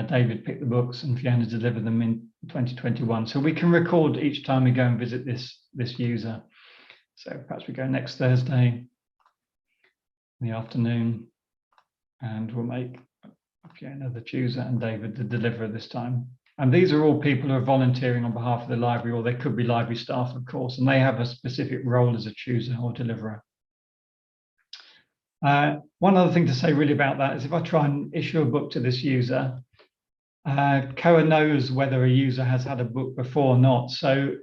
David picked the books and Fiona delivered them in 2021. So we can record each time we go and visit this user. So perhaps we go next Thursday in the afternoon, and we'll make Fiona the chooser and David the deliverer this time. And these are all people who are volunteering on behalf of the library, or they could be library staff, of course, and they have a specific role as a chooser or deliverer. One other thing to say really about that is if I try and issue a book to this user, COHA knows whether a user has had a book before or not. So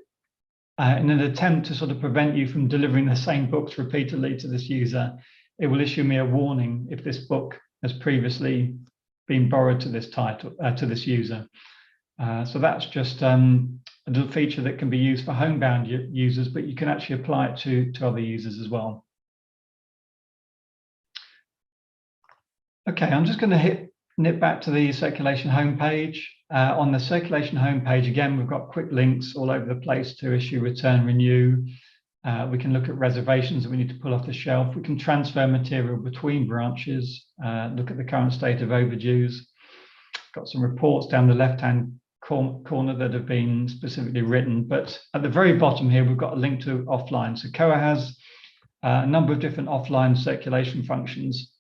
in an attempt to sort of prevent you from delivering the same books repeatedly to this user, it will issue me a warning if this book has previously been borrowed to this title, to this user. So that's just a little feature that can be used for homebound users, but you can actually apply it to other users as well. Okay, I'm just going to nip back to the circulation homepage. On the circulation homepage, again, we've got quick links all over the place to issue, return, renew. We can look at reservations that we need to pull off the shelf. We can transfer material between branches, look at the current state of overdues. Got some reports down the left-hand corner that have been specifically written. But at the very bottom here, we've got a link to offline. So COHA has a number of different offline circulation functions.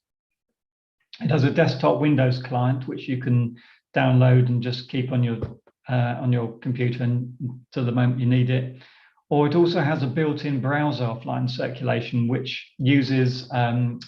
It has a desktop Windows client, which you can download and just keep on your computer until the moment you need it. Or it also has a built-in browser offline circulation, which uses the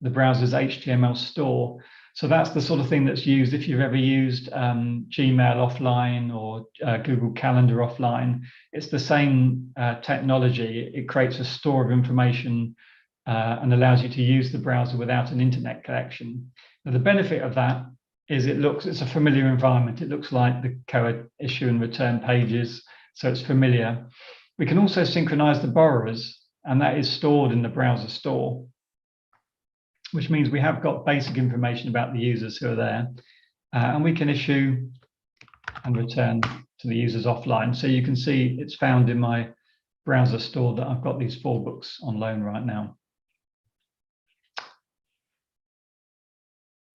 browser's HTML store. So that's the sort of thing that's used if you've ever used Gmail offline or Google Calendar offline. It's the same technology. It creates a store of information and allows you to use the browser without an internet connection. Now, the benefit of that is it's a familiar environment. It looks like the COHA issue and return pages, so it's familiar. We can also synchronize the borrowers, and that is stored in the browser store, which means we have got basic information about the users who are there, and we can issue and return to the users offline. So you can see it's found in my browser store that I've got these 4 books on loan right now.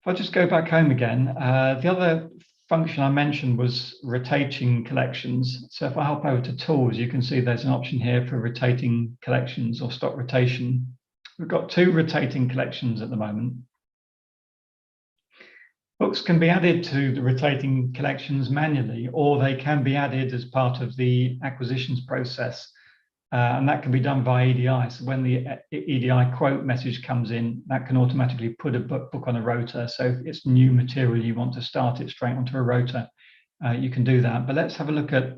If I just go back home again, the other function I mentioned was rotating collections. So if I hop over to tools, you can see there's an option here for rotating collections or stock rotation. We've got 2 rotating collections at the moment. Books can be added to the rotating collections manually, or they can be added as part of the acquisitions process. And that can be done by EDI. So when the EDI quote message comes in, that can automatically put a book on a rota. So if it's new material, you want to start it straight onto a rota, you can do that. But let's have a look at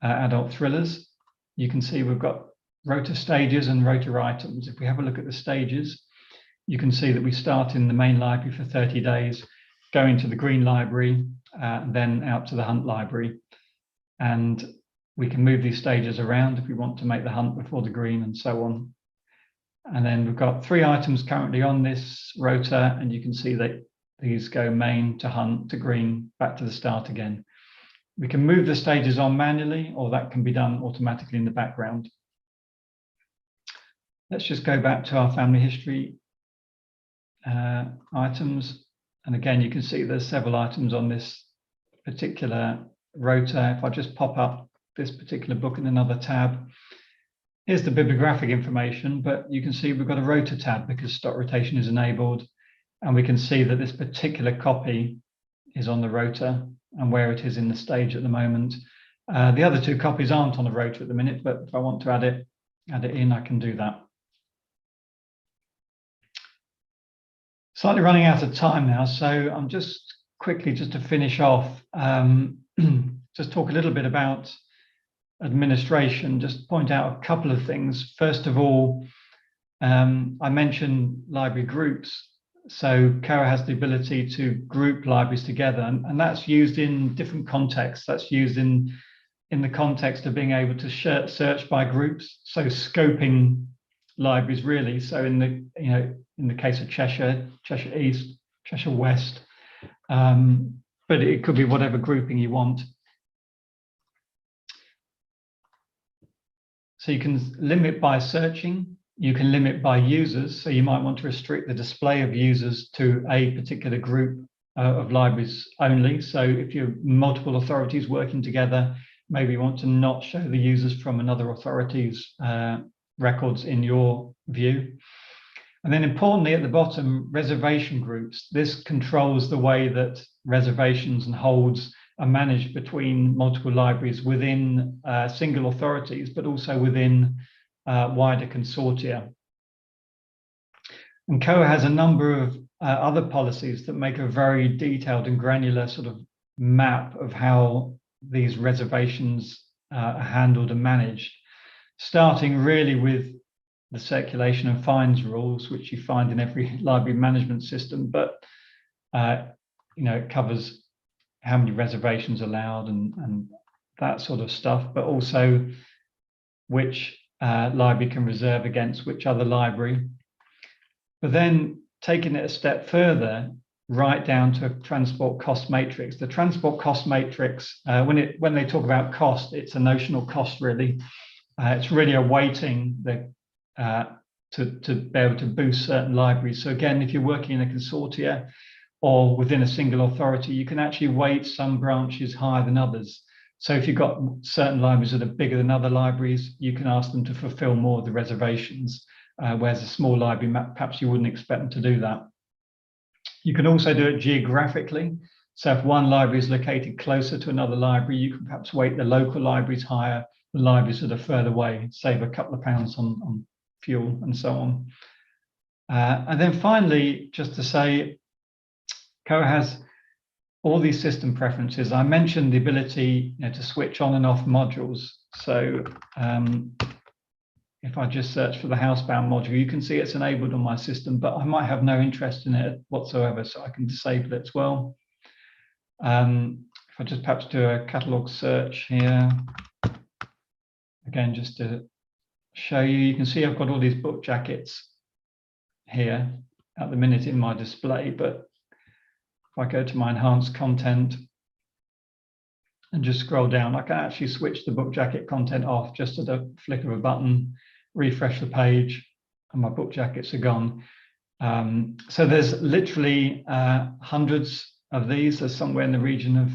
adult thrillers. You can see we've got rota stages and rota items. If we have a look at the stages, you can see that we start in the main library for 30 days, go into the green library, then out to the hunt library. And we can move these stages around if we want to make the hunt before the green and so on. And then we've got 3 items currently on this rota, and you can see that these go main to hunt to green, back to the start again. We can move the stages on manually, or that can be done automatically in the background. Let's just go back to our family history items. And again, you can see there's several items on this particular rota. If I just pop up this particular book in another tab, here's the bibliographic information, but you can see we've got a rota tab because stock rotation is enabled, and we can see that this particular copy is on the rota and where it is in the stage at the moment. The other 2 copies aren't on the rota at the minute, but if I want to add it in, I can do that. Slightly running out of time now, so I'm just quickly, just to finish off, just talk a little bit about administration, just point out a couple of things. First of all, I mentioned library groups. So COHA has the ability to group libraries together, and that's used in different contexts. That's used in the context of being able to search by groups, so scoping libraries really. So in the case of Cheshire, Cheshire East, Cheshire West, but it could be whatever grouping you want. So you can limit by searching, you can limit by users. So you might want to restrict the display of users to a particular group of libraries only. So if you're multiple authorities working together, maybe you want to not show the users from another authority's records in your view. And then importantly, at the bottom, reservation groups. This controls the way that reservations and holds are managed between multiple libraries within single authorities, but also within wider consortia. And COHA has a number of other policies that make a very detailed and granular sort of map of how these reservations are handled and managed, starting really with the circulation and fines rules, which you find in every library management system, but it covers how many reservations allowed and that sort of stuff, but also which library can reserve against which other library. But then taking it a step further, right down to a transport cost matrix. The transport cost matrix, when they talk about cost, it's a notional cost really. It's really a weighting that to be able to boost certain libraries. So again, if you're working in a consortia or within a single authority, you can actually weight some branches higher than others. So if you've got certain libraries that are bigger than other libraries, you can ask them to fulfill more of the reservations, whereas a small library, perhaps you wouldn't expect them to do that. You can also do it geographically. So if one library is located closer to another library, you can perhaps weight the local libraries higher than libraries that are further away, save a couple of pounds on fuel and so on. And then finally, just to say, COHA has all these system preferences. I mentioned the ability to switch on and off modules. So if I just search for the Housebound module, you can see it's enabled on my system, but I might have no interest in it whatsoever, so I can disable it as well. If I just perhaps do a catalog search here, again, just to show you, you can see I've got all these book jackets here at the minute in my display, but if I go to my enhanced content and just scroll down, I can actually switch the book jacket content off just at a flick of a button, refresh the page, and my book jackets are gone. So there's literally hundreds of these. There's somewhere in the region of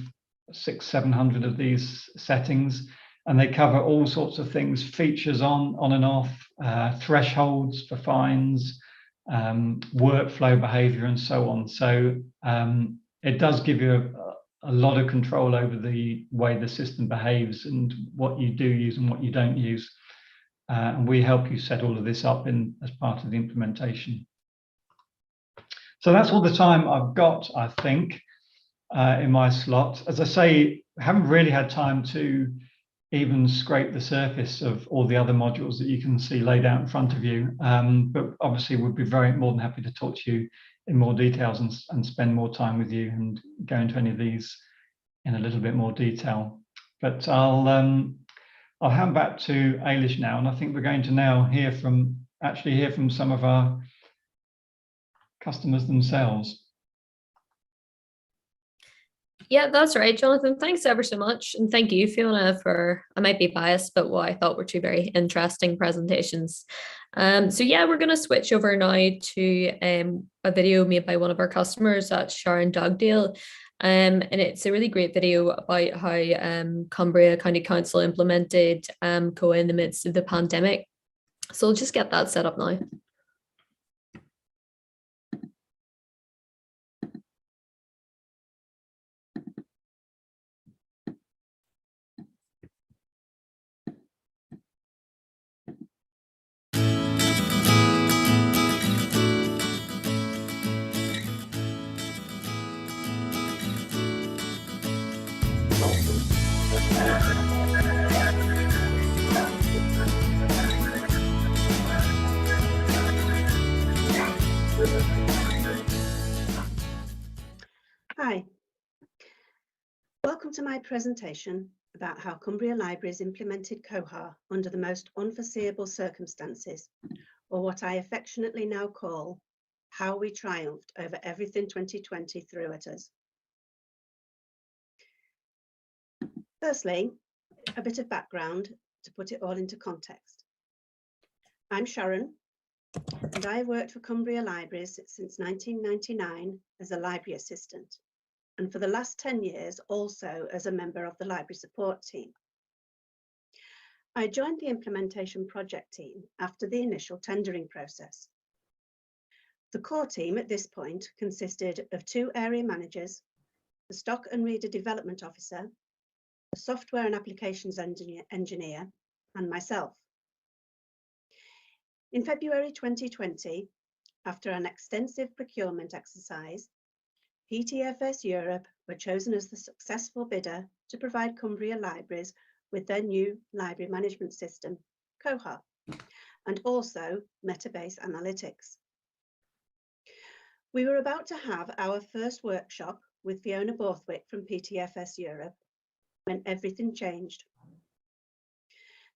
600-700 of these settings, and they cover all sorts of things: features on and off, thresholds for fines, workflow behavior, and so on. So it does give you a lot of control over the way the system behaves and what you do use and what you don't use. And we help you set all of this up as part of the implementation. So that's all the time I've got, I think, in my slot. As I say, I haven't really had time to even scrape the surface of all the other modules that you can see laid out in front of you. But obviously we'd be more than happy to talk to you in more details and spend more time with you and go into any of these in a little bit more detail. But I'll hand back to Ailish now, and I think we're going to now hear from some of our customers themselves. Yeah, that's right, Jonathan. Thanks ever so much. And thank you, Fiona, for, I might be biased, but what I thought were two very interesting presentations. So yeah, we're going to switch over now to a video made by one of our customers, that's Sharon Dugdale. And it's a really great video about how Cumbria County Council implemented COHA in the midst of the pandemic. So we'll just get that set up now. Hi, welcome to my presentation about how Cumbria Libraries implemented COHA under the most unforeseeable circumstances, or what I affectionately now call how we triumphed over everything 2020 threw at us. Firstly, a bit of background to put it all into context. I'm Sharon, and I have worked for Cumbria Libraries since 1999 as a library assistant, and for the last 10 years also as a member of the library support team. I joined the implementation project team after the initial tendering process. The core team at this point consisted of 2 area managers, the stock and reader development officer, the software and applications engineer, and myself. In February 2020, after an extensive procurement exercise, PTFS Europe were chosen as the successful bidder to provide Cumbria libraries with their new library management system, COHA, and also Metabase analytics. We were about to have our first workshop with Fiona Borthwick from PTFS Europe when everything changed.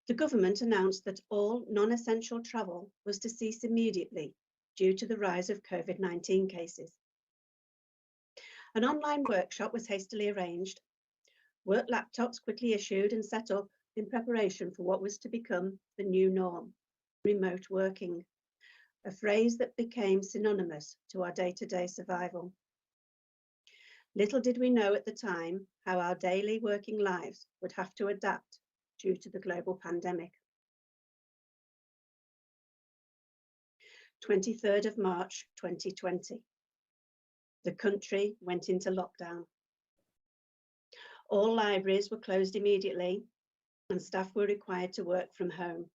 The government announced that all non-essential travel was to cease immediately due to the rise of COVID-19 cases. An online workshop was hastily arranged. Work laptops quickly issued and set up in preparation for what was to become the new norm, remote working, a phrase that became synonymous to our day-to-day survival. Little did we know at the time how our daily working lives would have to adapt due to the global pandemic. 23rd of March 2020. The country went into lockdown. All libraries were closed immediately and staff were required to work from home.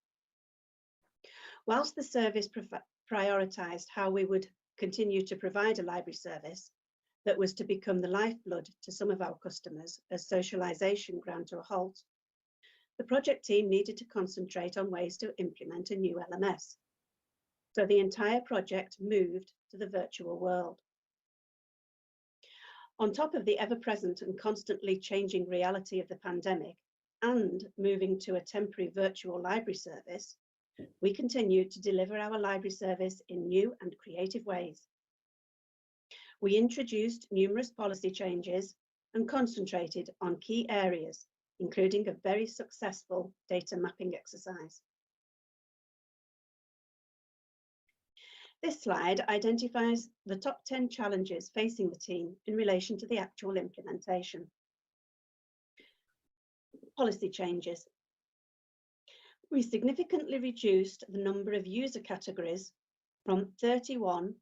Whilst the service prioritised how we would continue to provide a library service that was to become the lifeblood to some of our customers as socialisation ground to a halt, the project team needed to concentrate on ways to implement a new LMS. So the entire project moved to the virtual world. On top of the ever-present and constantly changing reality of the pandemic and moving to a temporary virtual library service, we continued to deliver our library service in new and creative ways. We introduced numerous policy changes and concentrated on key areas, including a very successful data mapping exercise. This slide identifies the top 10 challenges facing the team in relation to the actual implementation. Policy changes. We significantly reduced the number of user categories from 31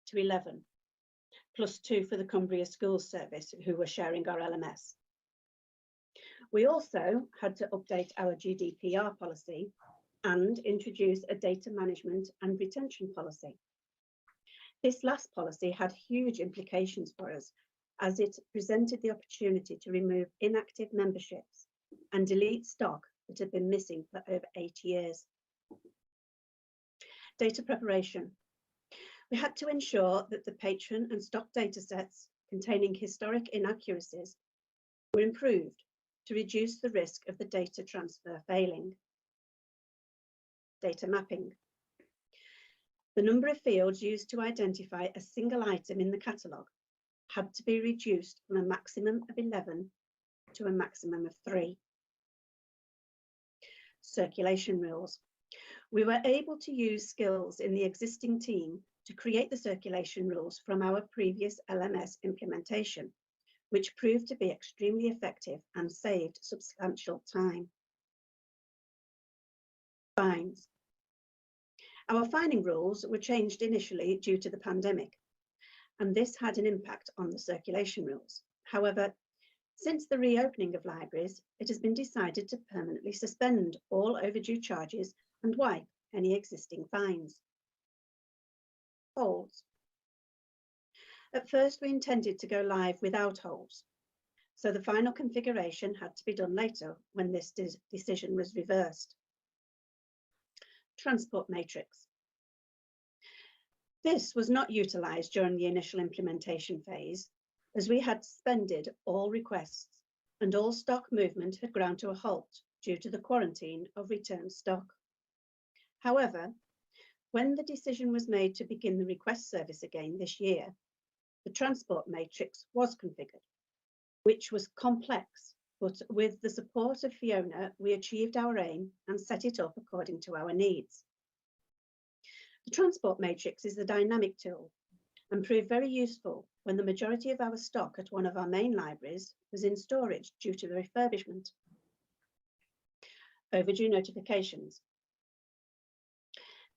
to 11, plus 2 for the Cumbria Schools Service, who were sharing our LMS. We also had to update our GDPR policy and introduce a data management and retention policy. This last policy had huge implications for us, as it presented the opportunity to remove inactive memberships and delete stock that had been missing for over 8 years. Data preparation. We had to ensure that the patron and stock data sets containing historic inaccuracies were improved to reduce the risk of the data transfer failing. Data mapping. The number of fields used to identify a single item in the catalogue had to be reduced from a maximum of 11 to a maximum of 3. Circulation rules. We were able to use skills in the existing team to create the circulation rules from our previous LMS implementation, which proved to be extremely effective and saved substantial time. Fines. Our fining rules were changed initially due to the pandemic, and this had an impact on the circulation rules. However, since the reopening of libraries, it has been decided to permanently suspend all overdue charges and wipe any existing fines. Holds. At first, we intended to go live without holds, so the final configuration had to be done later when this decision was reversed. Transport matrix. This was not utilised during the initial implementation phase, as we had suspended all requests and all stock movement had ground to a halt due to the quarantine of returned stock. However, when the decision was made to begin the request service again this year, the transport matrix was configured, which was complex, but with the support of Fiona, we achieved our aim and set it up according to our needs. The transport matrix is a dynamic tool and proved very useful when the majority of our stock at one of our main libraries was in storage due to the refurbishment. Overdue notifications.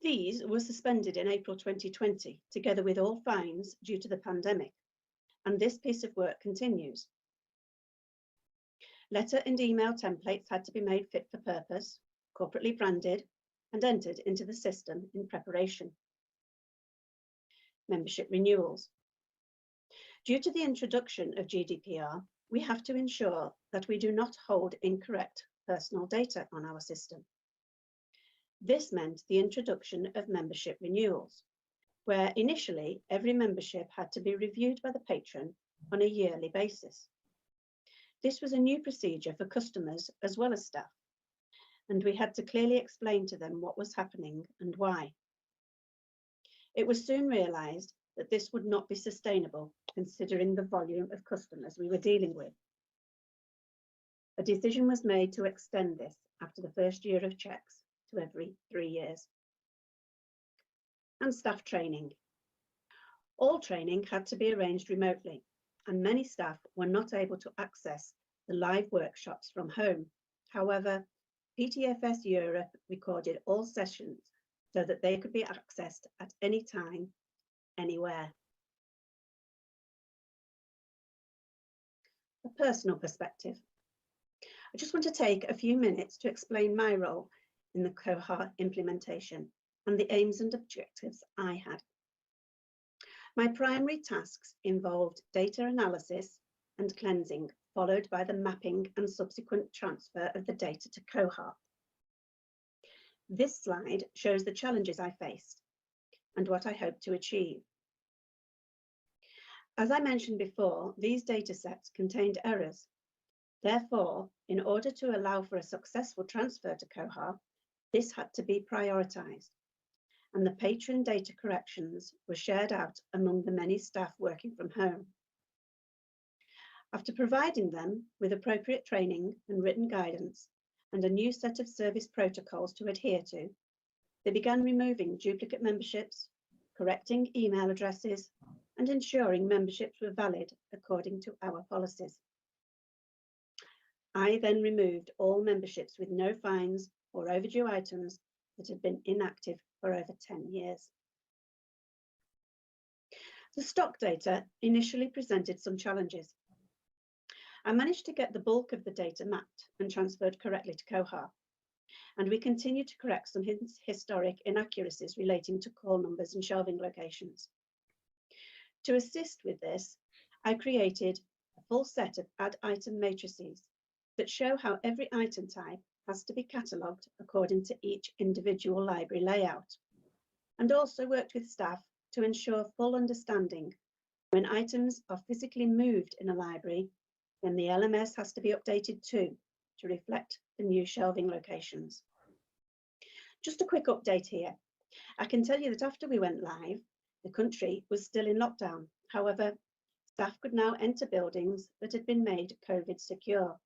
These were suspended in April 2020, together with all fines due to the pandemic, and this piece of work continues. Letter and email templates had to be made fit for purpose, corporately branded, and entered into the system in preparation. Membership renewals. Due to the introduction of GDPR, we have to ensure that we do not hold incorrect personal data on our system. This meant the introduction of membership renewals, where initially every membership had to be reviewed by the patron on a yearly basis. This was a new procedure for customers as well as staff, and we had to clearly explain to them what was happening and why. It was soon realised that this would not be sustainable, considering the volume of customers we were dealing with. A decision was made to extend this after the first year of checks to every 3 years. And staff training. All training had to be arranged remotely, and many staff were not able to access the live workshops from home. However, PTFS Europe recorded all sessions so that they could be accessed at any time, anywhere. A personal perspective. I just want to take a few minutes to explain my role in the COHA implementation and the aims and objectives I had. My primary tasks involved data analysis and cleansing, followed by the mapping and subsequent transfer of the data to COHA. This slide shows the challenges I faced and what I hope to achieve. As I mentioned before, these data sets contained errors. Therefore, in order to allow for a successful transfer to COHA, this had to be prioritised, and the patron data corrections were shared out among the many staff working from home. After providing them with appropriate training and written guidance and a new set of service protocols to adhere to, they began removing duplicate memberships, correcting email addresses, and ensuring memberships were valid according to our policies. I then removed all memberships with no fines or overdue items that had been inactive for over 10 years. The stock data initially presented some challenges. I managed to get the bulk of the data mapped and transferred correctly to COHA, and we continued to correct some historic inaccuracies relating to call numbers and shelving locations. To assist with this, I created a full set of add item matrices that show how every item type has to be catalogued according to each individual library layout, and also worked with staff to ensure full understanding when items are physically moved in a library, then the LMS has to be updated too to reflect the new shelving locations. Just a quick update here. I can tell you that after we went live, the country was still in lockdown. However, staff could now enter buildings that had been made COVID secure.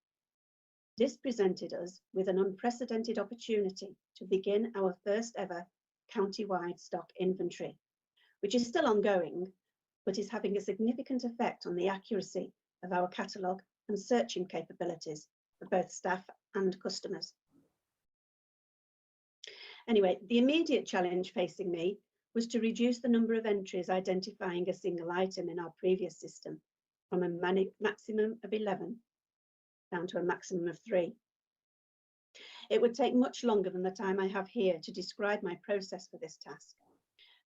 This presented us with an unprecedented opportunity to begin our first ever county-wide stock inventory, which is still ongoing, but is having a significant effect on the accuracy of our catalogue and searching capabilities for both staff and customers. Anyway, the immediate challenge facing me was to reduce the number of entries identifying a single item in our previous system from a maximum of 11 down to a maximum of 3. It would take much longer than the time I have here to describe my process for this task.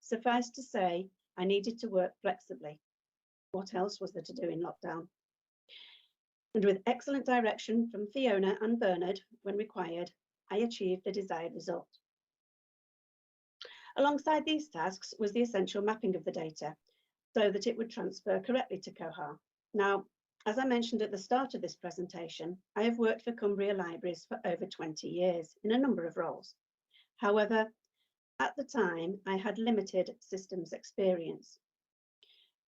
Suffice to say, I needed to work flexibly. What else was there to do in lockdown? And with excellent direction from Fiona and Bernard when required, I achieved the desired result. Alongside these tasks was the essential mapping of the data so that it would transfer correctly to COHA. Now, as I mentioned at the start of this presentation, I have worked for Cumbria Libraries for over 20 years in a number of roles. However, at the time, I had limited systems experience.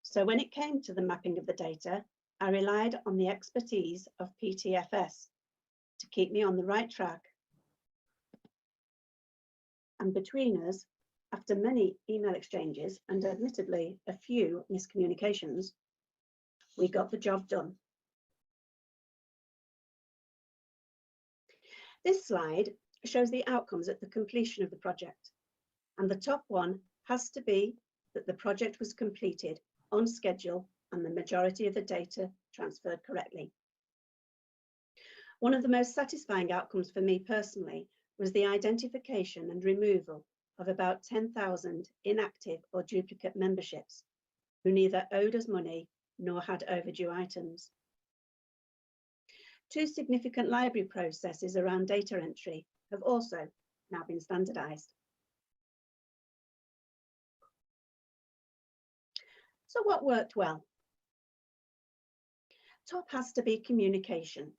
So when it came to the mapping of the data, I relied on the expertise of PTFS to keep me on the right track. And between us, after many email exchanges and admittedly a few miscommunications, We got the job done. This slide shows the outcomes at the completion of the project, and the top one has to be that the project was completed on schedule and the majority of the data transferred correctly. One of the most satisfying outcomes for me personally was the identification and removal of about 10,000 inactive or duplicate memberships who neither owed us money nor had overdue items. 2 significant library processes around data entry have also now been standardized. So what worked well? Top has to be communication.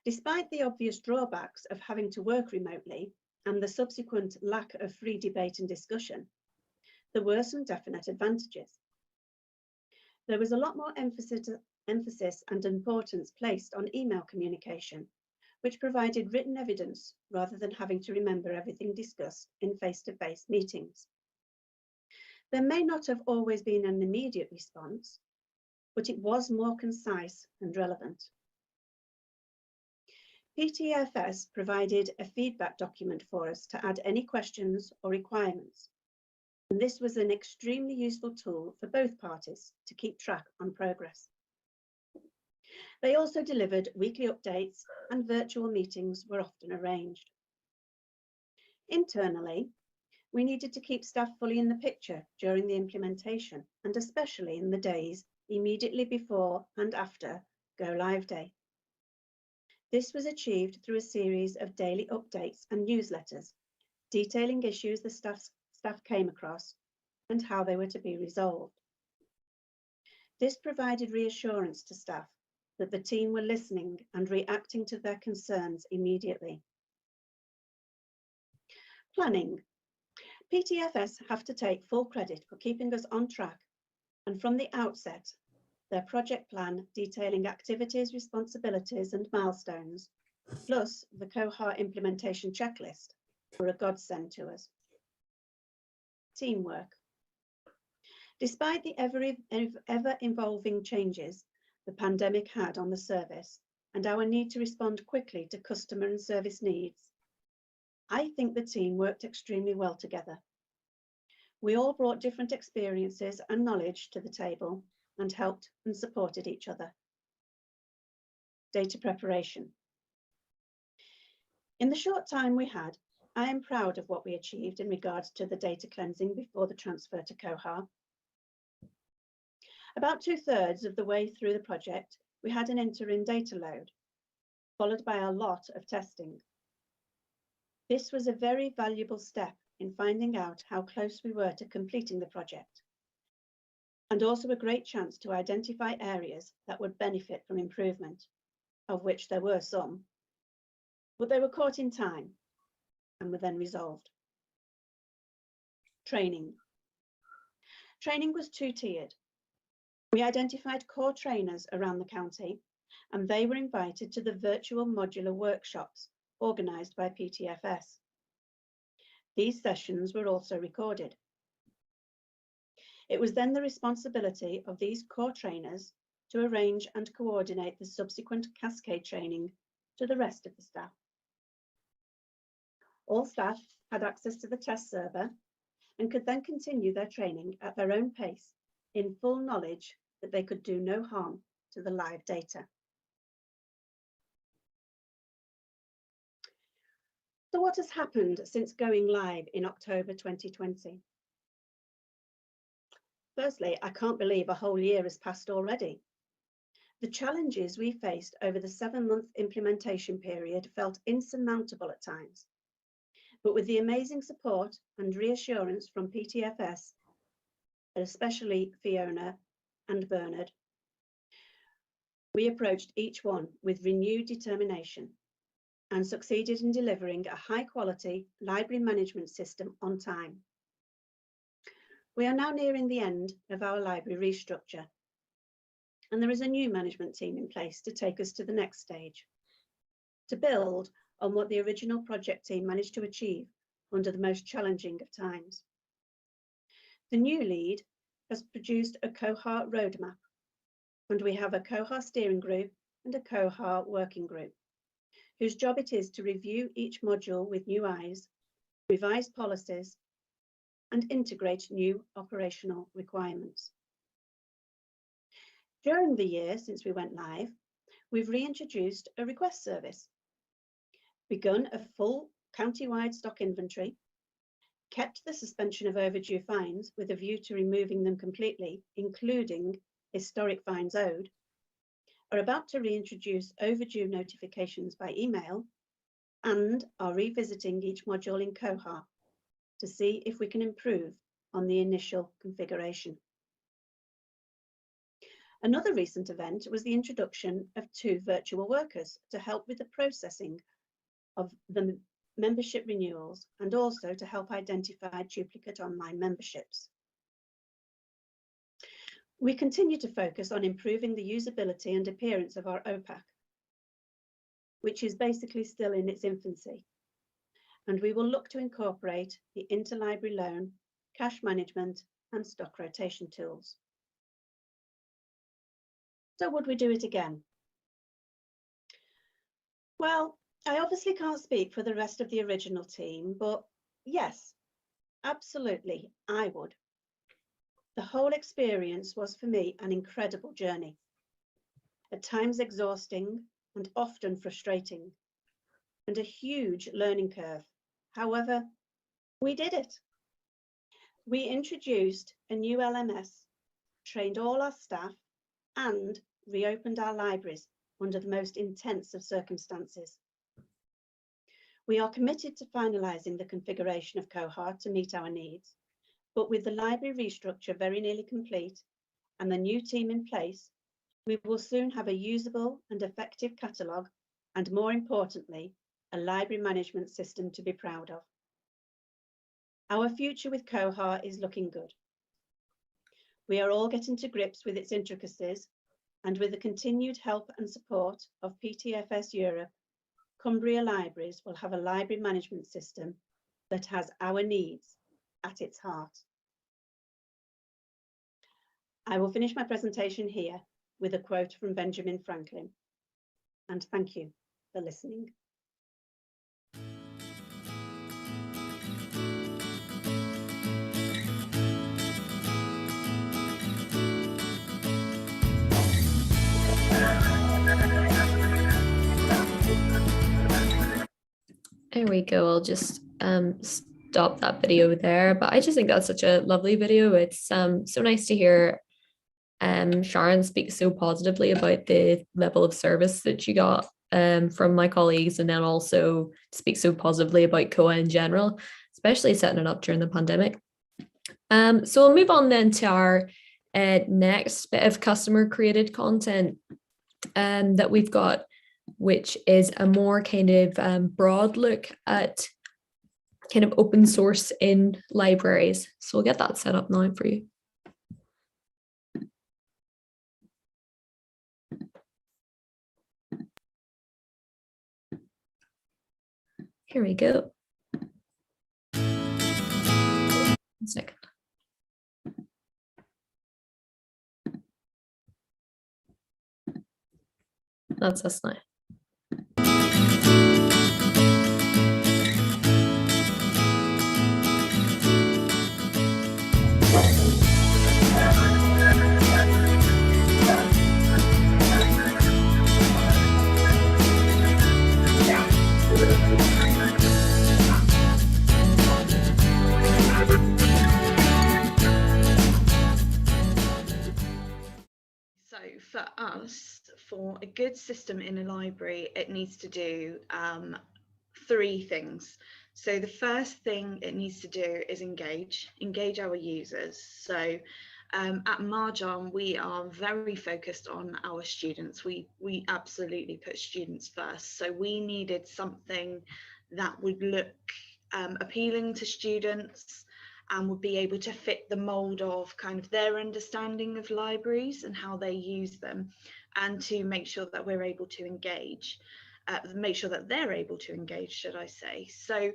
Despite the obvious drawbacks of having to work remotely and the subsequent lack of free debate and discussion, there were some definite advantages. There was a lot more emphasis and importance placed on email communication, which provided written evidence rather than having to remember everything discussed in face-to-face meetings. There may not have always been an immediate response, but it was more concise and relevant. PTFS provided a feedback document for us to add any questions or requirements. And this was an extremely useful tool for both parties to keep track on progress. They also delivered weekly updates, and virtual meetings were often arranged. Internally, we needed to keep staff fully in the picture during the implementation, and especially in the days immediately before and after Go Live Day. This was achieved through a series of daily updates and newsletters detailing issues the staff came across and how they were to be resolved. This provided reassurance to staff that the team were listening and reacting to their concerns immediately. Planning. PTFS have to take full credit for keeping us on track, and from the outset, their project plan detailing activities, responsibilities and milestones, plus the COHA implementation checklist, were a godsend to us. Teamwork. Despite the ever-evolving changes the pandemic had on the service and our need to respond quickly to customer and service needs, I think the team worked extremely well together. We all brought different experiences and knowledge to the table and helped and supported each other. Data preparation. In the short time we had, I am proud of what we achieved in regards to the data cleansing before the transfer to COHA. About 2/3 of the way through the project, we had an interim data load, followed by a lot of testing. This was a very valuable step in finding out how close we were to completing the project, and also a great chance to identify areas that would benefit from improvement, of which there were some, but they were caught in time and were then resolved. Training. Training was 2-tiered. We identified core trainers around the county, and they were invited to the virtual modular workshops organised by PTFS. These sessions were also recorded. It was then the responsibility of these core trainers to arrange and coordinate the subsequent cascade training to the rest of the staff. All staff had access to the test server and could then continue their training at their own pace, in full knowledge that they could do no harm to the live data. So what has happened since going live in October 2020? Firstly, I can't believe a whole year has passed already. The challenges we faced over the 7-month implementation period felt insurmountable at times. But with the amazing support and reassurance from PTFS, especially Fiona and Bernard, we approached each one with renewed determination and succeeded in delivering a high-quality library management system on time. We are now nearing the end of our library restructure, and there is a new management team in place to take us to the next stage, to build on what the original project team managed to achieve under the most challenging of times. The new lead has produced a cohort roadmap And we have a COHA steering group and a COHA working group, whose job it is to review each module with new eyes, revise policies, and integrate new operational requirements. During the year since we went live, we've reintroduced a request service, begun a full county-wide stock inventory, kept the suspension of overdue fines with a view to removing them completely, including historic fines owed, are about to reintroduce overdue notifications by email, and are revisiting each module in COHA to see if we can improve on the initial configuration. Another recent event was the introduction of 2 virtual workers to help with the processing of the membership renewals and also to help identify duplicate online memberships. We continue to focus on improving the usability and appearance of our OPAC, which is basically still in its infancy. And we will look to incorporate the interlibrary loan, cash management, and stock rotation tools. So would we do it again? Well, I obviously can't speak for the rest of the original team, but yes, absolutely, I would. The whole experience was for me an incredible journey, at times exhausting and often frustrating, and a huge learning curve. However, we did it. We introduced a new LMS, trained all our staff, and reopened our libraries under the most intense of circumstances. We are committed to finalising the configuration of COHA to meet our needs, but with the library restructure very nearly complete and the new team in place, we will soon have a usable and effective catalogue and, more importantly, a library management system to be proud of. Our future with COHA is looking good. We are all getting to grips with its intricacies, and with the continued help and support of PTFS Europe, Cumbria Libraries will have a library management system that has our needs at its heart. I will finish my presentation here with a quote from Benjamin Franklin, and thank you for listening. There we go. I'll just stop that video there. But I just think that's such a lovely video. It's so nice to hear Sharon speak so positively about the level of service that you got from my colleagues, and then also speak so positively about COHA in general, especially setting it up during the pandemic. So we'll move on then to our next bit of customer created content that we've got, which is a more kind of broad look at kind of open source in libraries. So we'll get that set up now for you. Here we go. 1 second. That's us now. So for us, for a good system in a library, it needs to do 3 things. So the first thing it needs to do is engage our users. So at Marjan, we are very focused on our students. We absolutely put students first. So we needed something that would look appealing to students and would be able to fit the mold of kind of their understanding of libraries and how they use them, and to make sure that we're able to engage, make sure that they're able to engage, should I say. So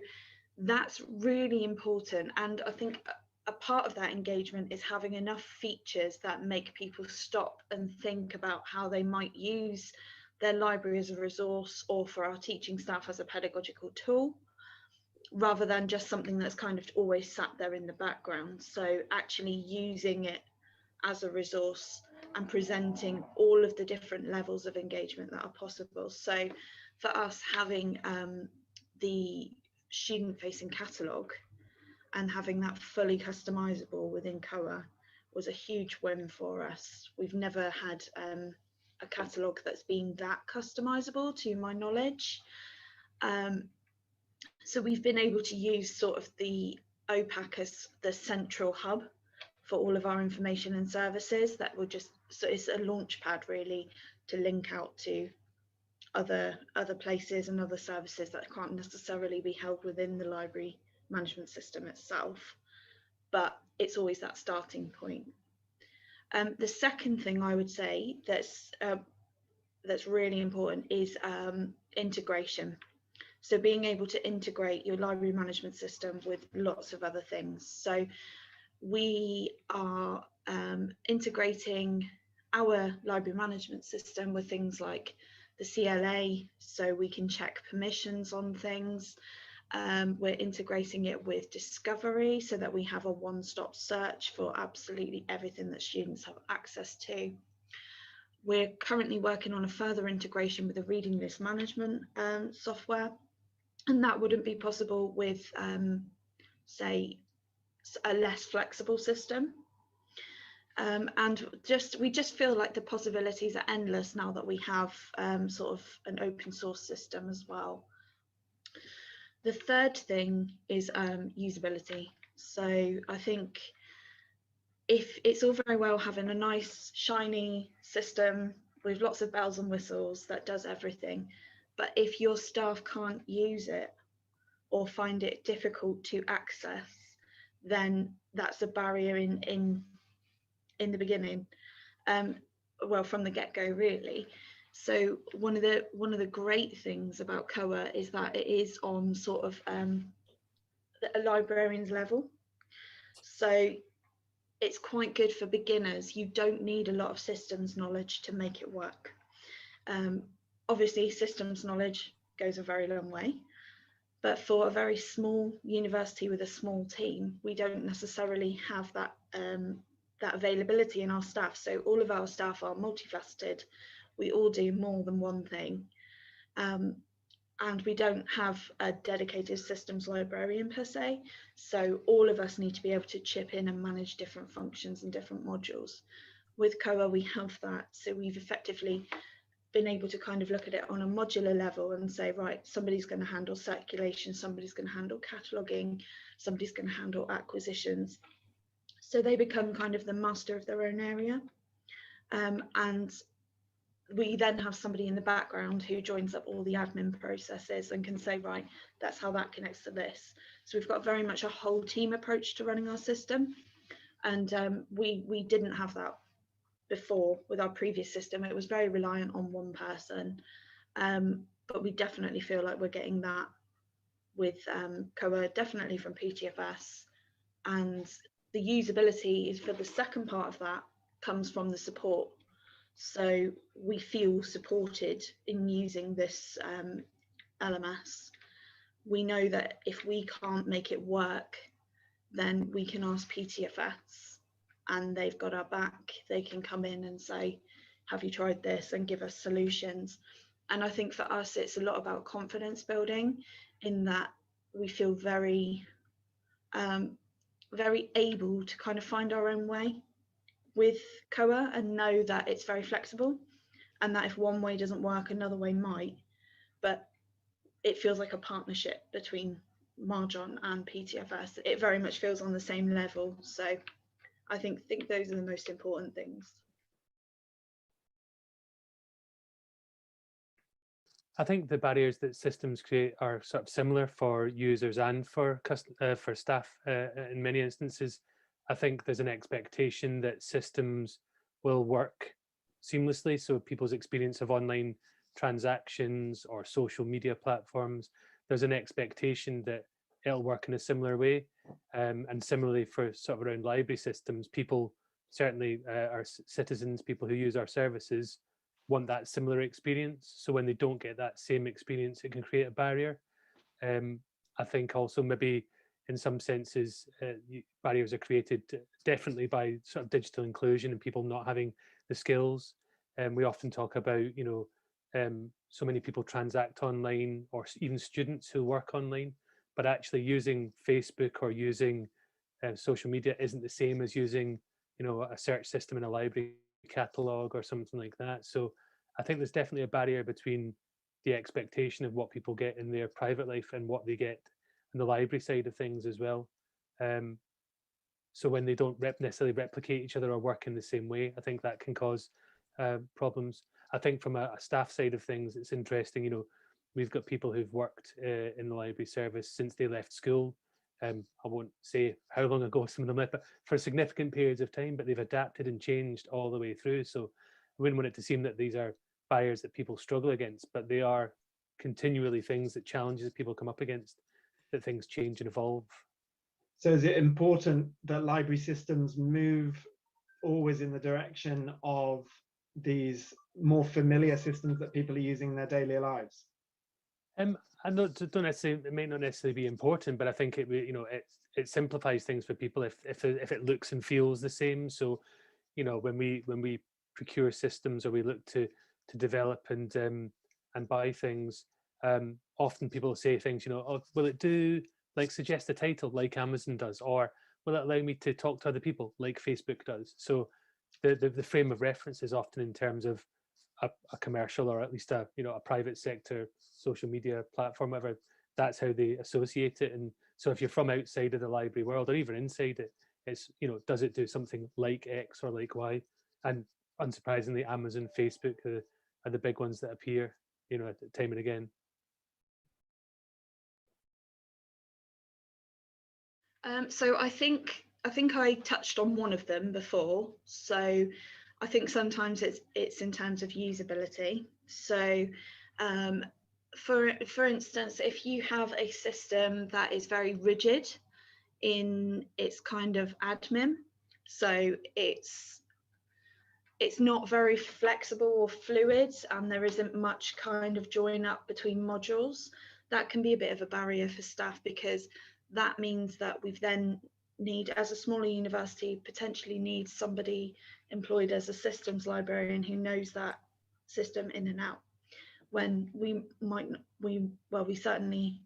that's really important. And I think a part of that engagement is having enough features that make people stop and think about how they might use their library as a resource, or for our teaching staff as a pedagogical tool, rather than just something that's kind of always sat there in the background. So actually using it as a resource and presenting all of the different levels of engagement that are possible. So for us, having the student-facing catalogue and having that fully customizable within COHA was a huge win for us. We've never had a catalogue that's been that customizable, to my knowledge. So we've been able to use sort of the OPAC as the central hub for all of our information and services. That will just, so it's a launch pad really to link out to other places and other services that can't necessarily be held within the library management system itself, but it's always that starting point. The second thing I would say that's really important is integration. So being able to integrate your library management system with lots of other things. So we are integrating our library management system with things like the CLA, so we can check permissions on things. We're integrating it with Discovery so that we have a one-stop search for absolutely everything that students have access to. We're currently working on a further integration with the reading list management software, and that wouldn't be possible with, say, a less flexible system. And we just feel like the possibilities are endless now that we have sort of an open source system as well. The third thing is usability. So I think if it's all very well having a nice shiny system with lots of bells and whistles that does everything, but if your staff can't use it or find it difficult to access, then that's a barrier in the beginning, well, from the get-go really. So one of the great things about COHA is that it is on sort of a librarian's level. So it's quite good for beginners. You don't need a lot of systems knowledge to make it work. Obviously, systems knowledge goes a very long way, but for a very small university with a small team, we don't necessarily have that that availability in our staff. So all of our staff are multifaceted. We all do more than one thing. And we don't have a dedicated systems librarian per se. So all of us need to be able to chip in and manage different functions and different modules. With COHA, we have that. So we've effectively been able to kind of look at it on a modular level and say, right, somebody's going to handle circulation, somebody's going to handle cataloguing, somebody's going to handle acquisitions. So they become kind of the master of their own area. And we then have somebody in the background who joins up all the admin processes and can say, right, that's how that connects to this. So we've got very much a whole team approach to running our system. And we didn't have that before with our previous system. It was very reliant on one person. But we definitely feel like we're getting that with COHA, definitely from PTFS. And the usability is for the second part of that comes from the support. So we feel supported in using this LMS. We know that if we can't make it work, then we can ask PTFS and they've got our back. They can come in and say, have you tried this, and give us solutions. And I think for us, it's a lot about confidence building in that we feel very, very able to kind of find our own way with COHA and know that it's very flexible and that if one way doesn't work, another way might, but it feels like a partnership between Marjon and PTFS. It very much feels on the same level. So I think those are the most important things. I think the barriers that systems create are sort of similar for users and for staff in many instances. I think there's an expectation that systems will work seamlessly. So people's experience of online transactions or social media platforms, there's an expectation that it'll work in a similar way. And similarly for sort of around library systems, people certainly our citizens, people who use our services, want that similar experience. So when they don't get that same experience, it can create a barrier. I think also maybe in some senses, barriers are created definitely by sort of digital inclusion and people not having the skills. We often talk about, so many people transact online, or even students who work online, but actually using Facebook or using social media isn't the same as using, a search system in a library catalog or something like that. So I think there's definitely a barrier between the expectation of what people get in their private life and what they get in the library side of things as well. So when they don't necessarily replicate each other or work in the same way, I think that can cause problems. I think from a staff side of things, it's interesting, we've got people who've worked in the library service since they left school. I won't say how long ago some of them left, but for significant periods of time, but they've adapted and changed all the way through. So I wouldn't want it to seem that these are barriers that people struggle against, but they are continually things that challenges people come up against, that things change and evolve. So is it important that library systems move always in the direction of these more familiar systems that people are using in their daily lives? I don't necessarily, it may not necessarily be important, but I think it simplifies things for people if it looks and feels the same. So, when we procure systems or we look to develop and buy things, often people say things, oh, will it do, like, suggest a title like Amazon does, or will it allow me to talk to other people like Facebook does? So the frame of reference is often in terms of a commercial, or at least a private sector social media platform, whatever. That's how they associate it. And so if you're from outside of the library world or even inside it, it's, does it do something like X or like Y? And unsurprisingly, Amazon, Facebook are the big ones that appear, time and again. So I think I touched on one of them before. So I think sometimes it's in terms of usability. So for instance, if you have a system that is very rigid in its kind of admin, so it's not very flexible or fluid, and there isn't much kind of join up between modules, that can be a bit of a barrier for staff, because that means that we've then as a smaller university, potentially need somebody employed as a systems librarian who knows that system in and out, when we certainly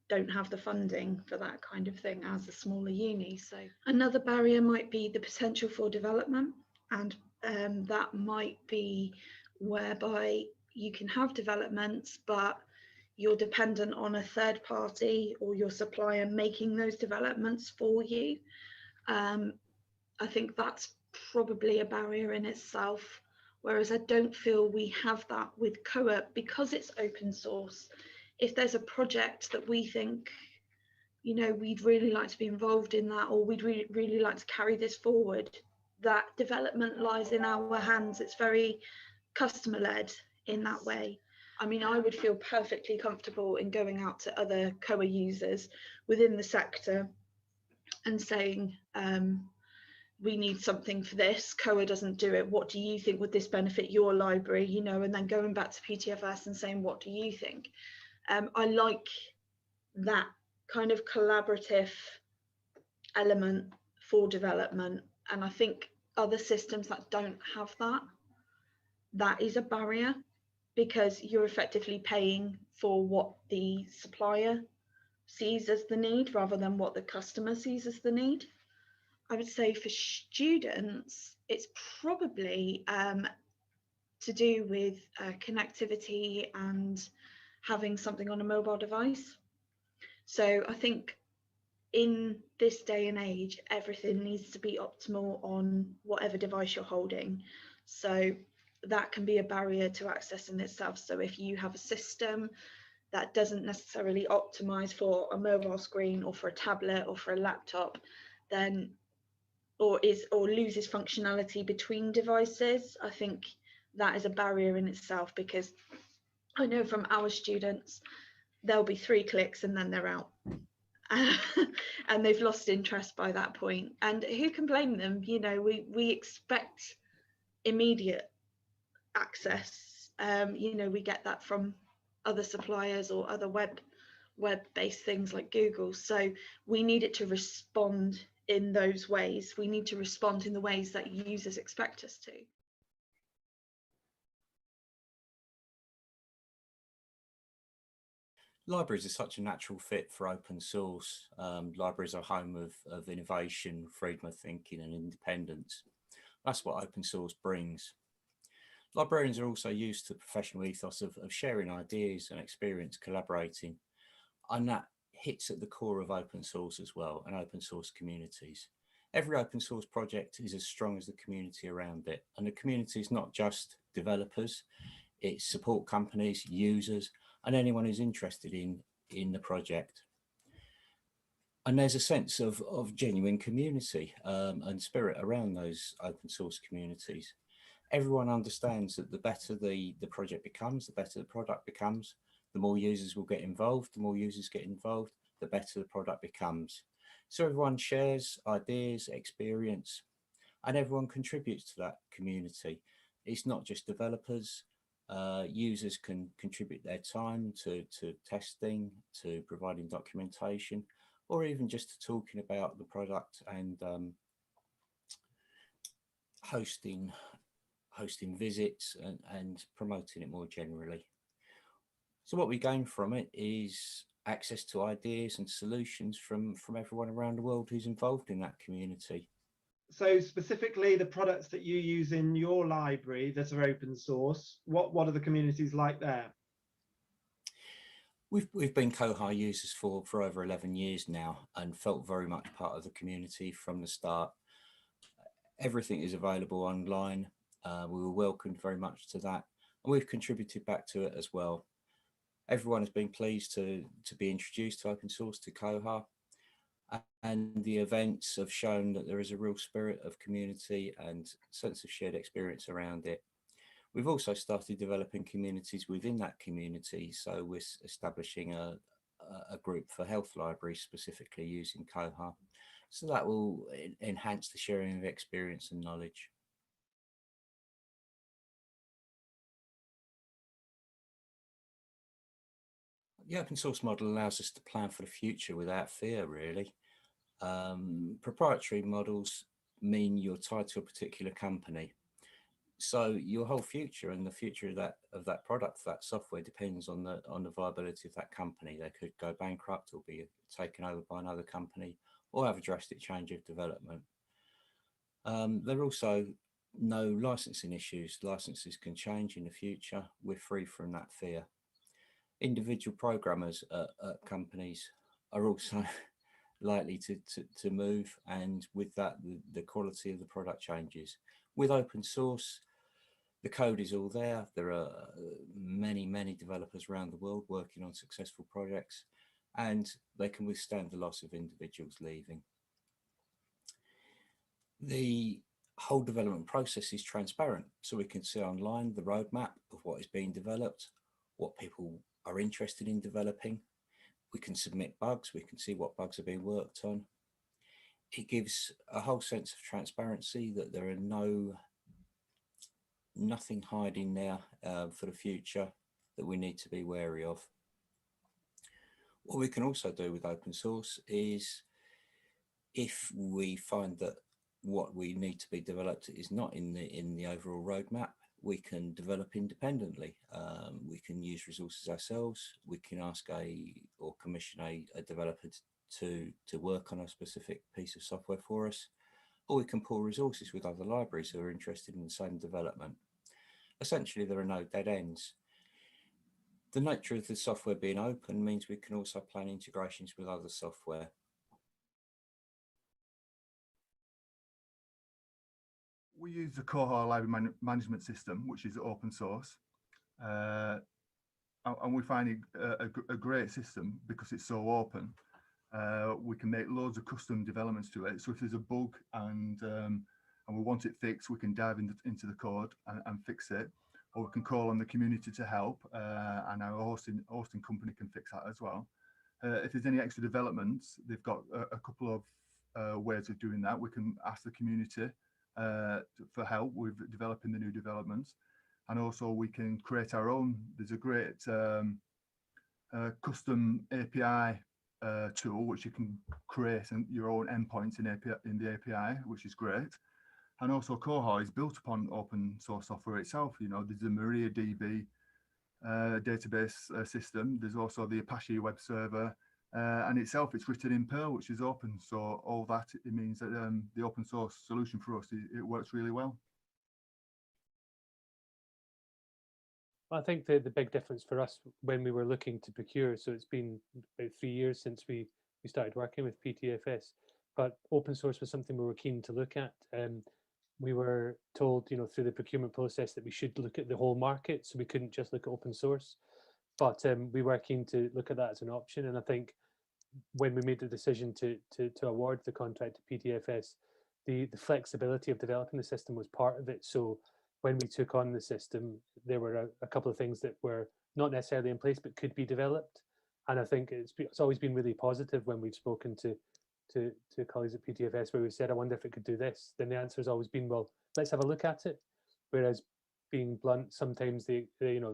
don't have the funding for that kind of thing as a smaller uni. So another barrier might be the potential for development, and that might be whereby you can have developments, but you're dependent on a third party or your supplier making those developments for you. I think that's probably a barrier in itself, whereas I don't feel we have that with COHA because it's open source. If there's a project that we think, we'd really like to be involved in that, or we'd really like to carry this forward, that development lies in our hands. It's very customer led in that way. I mean, I would feel perfectly comfortable in going out to other COHA users within the sector and saying, we need something for this, COHA doesn't do it, what do you think, would this benefit your library, and then going back to PTFS and saying, what do you think? I like that kind of collaborative element for development, and I think other systems that don't have that is a barrier, because you're effectively paying for what the supplier sees as the need rather than what the customer sees as the need. I would say for students, it's probably to do with connectivity and having something on a mobile device. So I think in this day and age, everything needs to be optimal on whatever device you're holding. So that can be a barrier to access in itself. So if you have a system that doesn't necessarily optimize for a mobile screen or for a tablet or for a laptop, then or loses functionality between devices, I think that is a barrier in itself, because I know from our students, there'll be 3 clicks and then they're out. and they've lost interest by that point. And who can blame them? You know, we expect immediate access. You know, we get that from other suppliers or other web-based things like Google. So we need it to respond in those ways. We need to respond in the ways that users expect us to. Libraries are such a natural fit for open source. Libraries are home of innovation, freedom of thinking and independence. That's what open source brings. Librarians are also used to the professional ethos of sharing ideas and experience, collaborating, and that hits at the core of open source as well, and open source communities. Every open source project is as strong as the community around it, and the community is not just developers, it's support companies, users, and anyone who's interested in the project. And there's a sense of genuine community and spirit around those open source communities. Everyone understands that the better the project becomes, the better the product becomes, the more users will get involved, the more users get involved, the better the product becomes. So everyone shares ideas, experience, and everyone contributes to that community. It's not just developers. Users can contribute their time to testing, to providing documentation, or even just to talking about the product and hosting visits and promoting it more generally. So what we gain from it is access to ideas and solutions from everyone around the world who's involved in that community. So specifically the products that you use in your library that are open source, what are the communities like there? We've been COHA users for over 11 years now and felt very much part of the community from the start. Everything is available online. We were welcomed very much to that, and we've contributed back to it as well. Everyone has been pleased to be introduced to open source, to COHA, and the events have shown that there is a real spirit of community and sense of shared experience around it. We've also started developing communities within that community, so we're establishing a group for health libraries specifically using COHA, so that will enhance the sharing of experience and knowledge. The open source model allows us to plan for the future without fear, really. Proprietary models mean you're tied to a particular company. So your whole future and the future of that product, that software, depends on the viability of that company. They could go bankrupt or be taken over by another company or have a drastic change of development. There are also no licensing issues. Licenses can change in the future. We're free from that fear. Individual programmers at companies are also likely to move, and with that the quality of the product changes. With open source, the code is all there. There are many developers around the world working on successful projects, and they can withstand the loss of individuals leaving. The whole development process is transparent, so we can see online the roadmap of what is being developed, what people are interested in developing. We can submit bugs, we can see what bugs are being worked on. It gives a whole sense of transparency, that there are nothing hiding there for the future that we need to be wary of. What we can also do with open source is, if we find that what we need to be developed is not in the overall roadmap, we can develop independently. We can use resources ourselves. We can ask or commission a developer to work on a specific piece of software for us, or we can pool resources with other libraries who are interested in the same development. Essentially, there are no dead ends. The nature of the software being open means we can also plan integrations with other software. We use the COHA library management system, which is open source, and we find it a great system because it's so open. We can make loads of custom developments to it. So if there's a bug and we want it fixed, we can dive into the code and fix it, or we can call on the community to help, and our hosting company can fix that as well. If there's any extra developments, they've got a couple of ways of doing that. We can ask the community for help with developing the new developments, and also we can create our own. There's a great custom API tool which you can create your own endpoints in the API, which is great. And also COHA is built upon open source software itself. You know, there's a MariaDB database system. There's also the Apache web server, and itself it's written in Perl, which is open. So all that, it means that the open source solution for us, it works really well. I think the big difference for us when we were looking to procure, so it's been about 3 years since we started working with PTFS, but open source was something we were keen to look at. We were told, you know, through the procurement process that we should look at the whole market, so we couldn't just look at open source. But we were keen to look at that as an option, and I think when we made the decision to award the contract to PTFS, the flexibility of developing the system was part of it. So when we took on the system, there were a couple of things that were not necessarily in place but could be developed, and I think it's always been really positive when we've spoken to colleagues at PTFS where we said, I wonder if it could do this. Then the answer has always been, well, let's have a look at it. Whereas, being blunt, sometimes the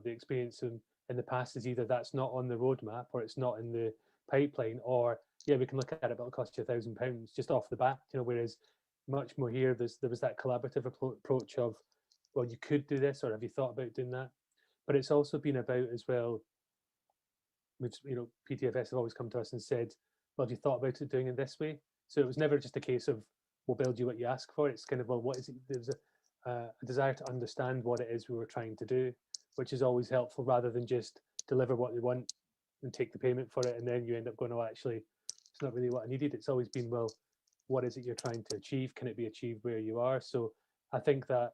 experience in the past is either that's not on the roadmap or it's not in the pipeline, or yeah, we can look at it, but it'll cost you £1,000 just off the bat. You know, whereas much more here, there was that collaborative approach of, well, you could do this, or have you thought about doing that? But it's also been about as well, which, you know, PTFS have always come to us and said, well, have you thought about it doing it this way? So it was never just a case of, we'll build you what you ask for. It's kind of, well, what is it? There's a desire to understand what it is we were trying to do, which is always helpful, rather than just deliver what they want and take the payment for it, and then you end up going, oh, actually, it's not really what I needed. It's always been, well, what is it you're trying to achieve? Can it be achieved where you are? So I think that,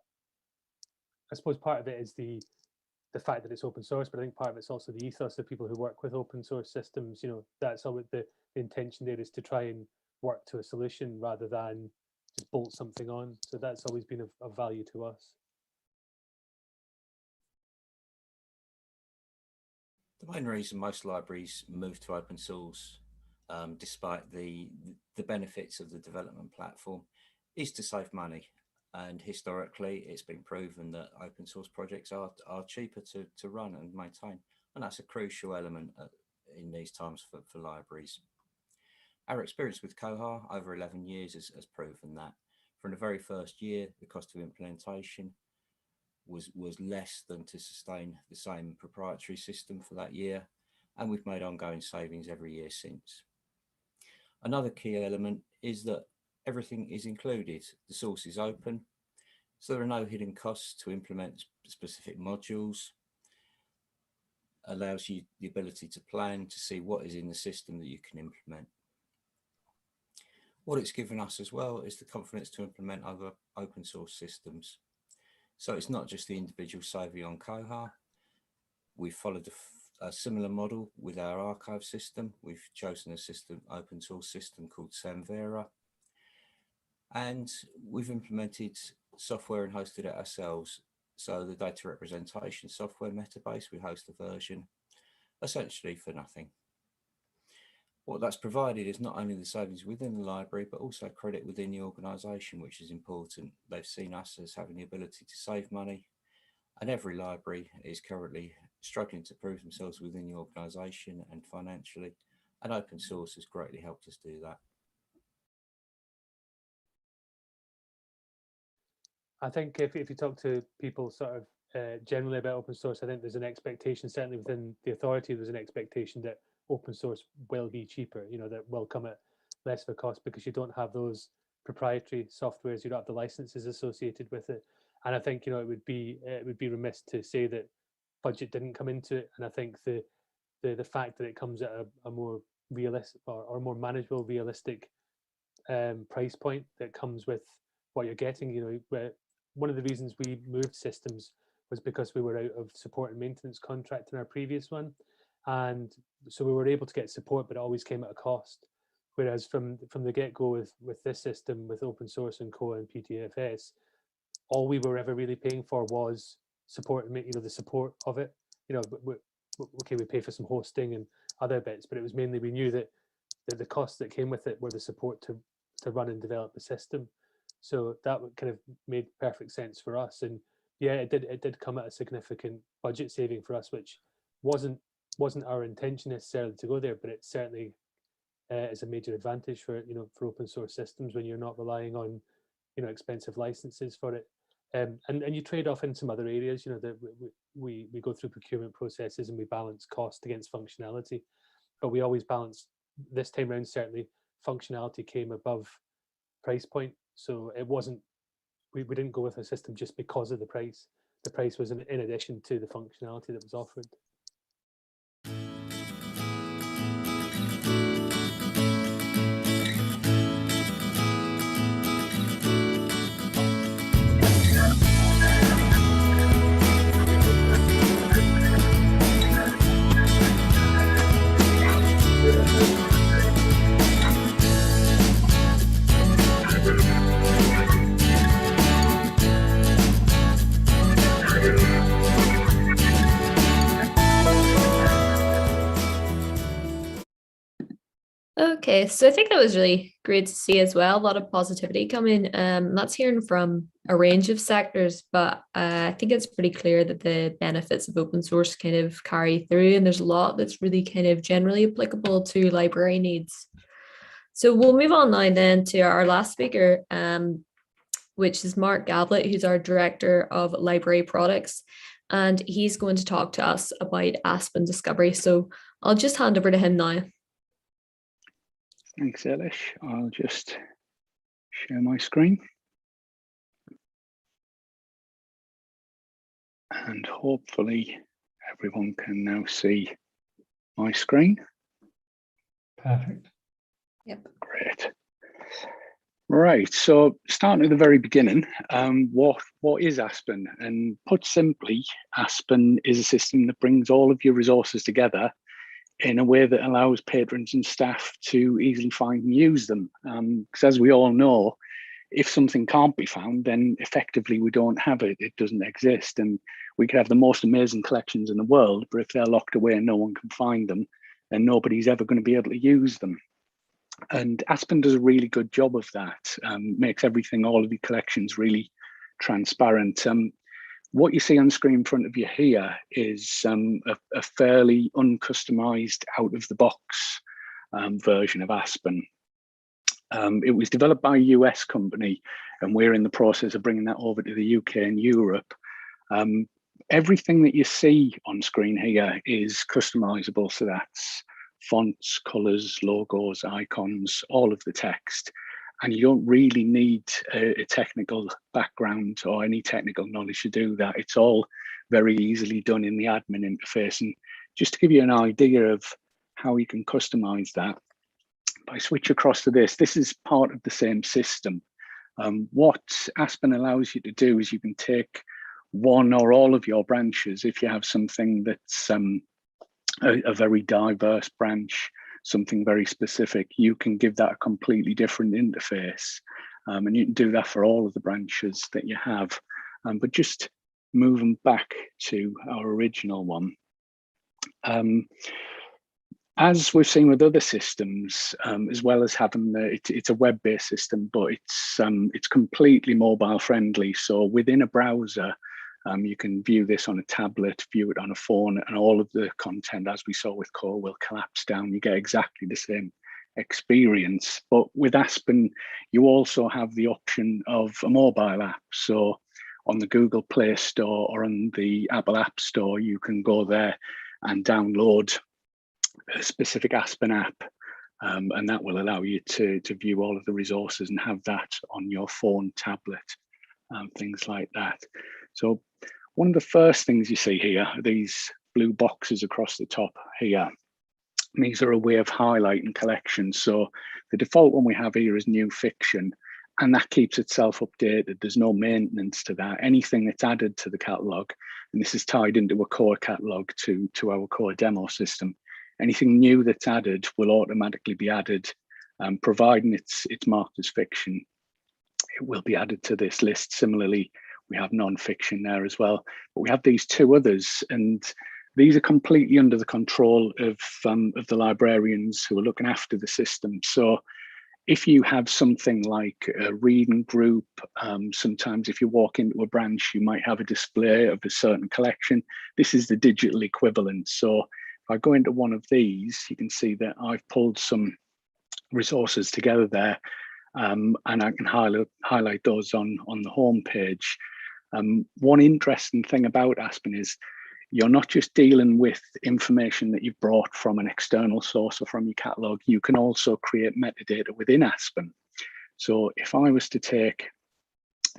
I suppose part of it is the fact that it's open source, but I think part of it's also the ethos of people who work with open source systems. You know, that's always the intention there, is to try and work to a solution rather than just bolt something on. So that's always been of value to us. The main reason most libraries move to open source, despite the benefits of the development platform, is to save money. And historically, it's been proven that open source projects are cheaper to run and maintain. And that's a crucial element in these times for libraries. Our experience with COHA over 11 years has proven that. From the very first year, the cost of implementation was less than to sustain the same proprietary system for that year. And we've made ongoing savings every year since. Another key element is that everything is included. The source is open, so there are no hidden costs to implement specific modules. Allows you the ability to plan, to see what is in the system that you can implement. What it's given us as well is the confidence to implement other open source systems. So it's not just the individual saving on COHA. We've followed a similar model with our archive system. We've chosen a system, open source system called Samvera. And we've implemented software and hosted it ourselves. So the data representation software Metabase, we host a version essentially for nothing. What that's provided is not only the savings within the library, but also credit within the organisation, which is important. They've seen us as having the ability to save money, and every library is currently struggling to prove themselves within the organisation and financially, and open source has greatly helped us do that. I think if you talk to people sort of generally about open source, I think there's an expectation, certainly within the authority, there's an expectation that open source will be cheaper, you know, that will come at less of a cost because you don't have those proprietary softwares, you don't have the licenses associated with it. And I think, you know, it would be remiss to say that budget didn't come into it. And I think the fact that it comes at a more realistic or more manageable, realistic price point that comes with what you're getting, you know, where one of the reasons we moved systems was because we were out of support and maintenance contract in our previous one. And so we were able to get support, but it always came at a cost. Whereas from the get-go with this system, with open source and COHA and PTFS, all we were ever really paying for was support and, you know, the support of it. You know, okay, we pay for some hosting other bits, but it was mainly we knew that the costs that came with it were the support to run and develop the system. So that kind of made perfect sense for us. And yeah, it did come at a significant budget saving for us, which wasn't our intention necessarily to go there, but it certainly is a major advantage for for open source systems when you're not relying on expensive licenses for it. And you trade off in some other areas, that we go through procurement processes and we balance cost against functionality, but we always balance. This time around, certainly functionality came above price point, so it wasn't. We didn't go with a system just because of the price. The price was in addition to the functionality that was offered. Okay, so I think that was really great to see as well. A lot of positivity coming. That's hearing from a range of sectors, but I think it's pretty clear that the benefits of open source kind of carry through, and there's a lot that's really kind of generally applicable to library needs. So we'll move on now then to our last speaker, which is Mark Gablet, who's our Director of Library Products, and he's going to talk to us about Aspen Discovery. So I'll just hand over to him now. Thanks, Elish. I'll just share my screen. And hopefully everyone can now see my screen. Perfect. Yep. Great. Right, so starting at the very beginning, what is Aspen? And put simply, Aspen is a system that brings all of your resources together in a way that allows patrons and staff to easily find and use them. Because as we all know, if something can't be found, then effectively we don't have it, it doesn't exist. And we could have the most amazing collections in the world, but if they're locked away and no one can find them, then nobody's ever going to be able to use them. And Aspen does a really good job of that, makes everything, all of your collections really transparent. What you see on screen in front of you here is a fairly uncustomized, out-of-the-box version of Aspen. It was developed by a US company, and we're in the process of bringing that over to the UK and Europe. Everything that you see on screen here is customizable, so that's fonts, colors, logos, icons, all of the text. And you don't really need a technical background or any technical knowledge to do that. It's all very easily done in the admin interface. And just to give you an idea of how you can customize that, if I switch across to this is part of the same system. What Aspen allows you to do is you can take one or all of your branches. If you have something that's a very diverse branch, something very specific, you can give that a completely different interface. And you can do that for all of the branches that you have. But just moving back to our original one. As we've seen with other systems, as well as having it's a web-based system, but it's completely mobile friendly. So within a browser, you can view this on a tablet, view it on a phone, and all of the content, as we saw with Koha, will collapse down. You get exactly the same experience. But with Aspen, you also have the option of a mobile app. So on the Google Play Store or on the Apple App Store, you can go there and download a specific Aspen app. And that will allow you to view all of the resources and have that on your phone, tablet, things like that. So one of the first things you see here are these blue boxes across the top here. And these are a way of highlighting collections. So the default one we have here is new fiction, and that keeps itself updated. There's no maintenance to that. Anything that's added to the catalogue, and this is tied into a core catalogue to our core demo system, anything new that's added will automatically be added, providing it's marked as fiction. It will be added to this list. Similarly, we have non-fiction there as well, but we have these two others, and these are completely under the control of the librarians who are looking after the system. So if you have something like a reading group, sometimes if you walk into a branch, you might have a display of a certain collection. This is the digital equivalent. So if I go into one of these, you can see that I've pulled some resources together there, and I can highlight those on the home page. One interesting thing about Aspen is you're not just dealing with information that you've brought from an external source or from your catalog, you can also create metadata within Aspen. So if I was to take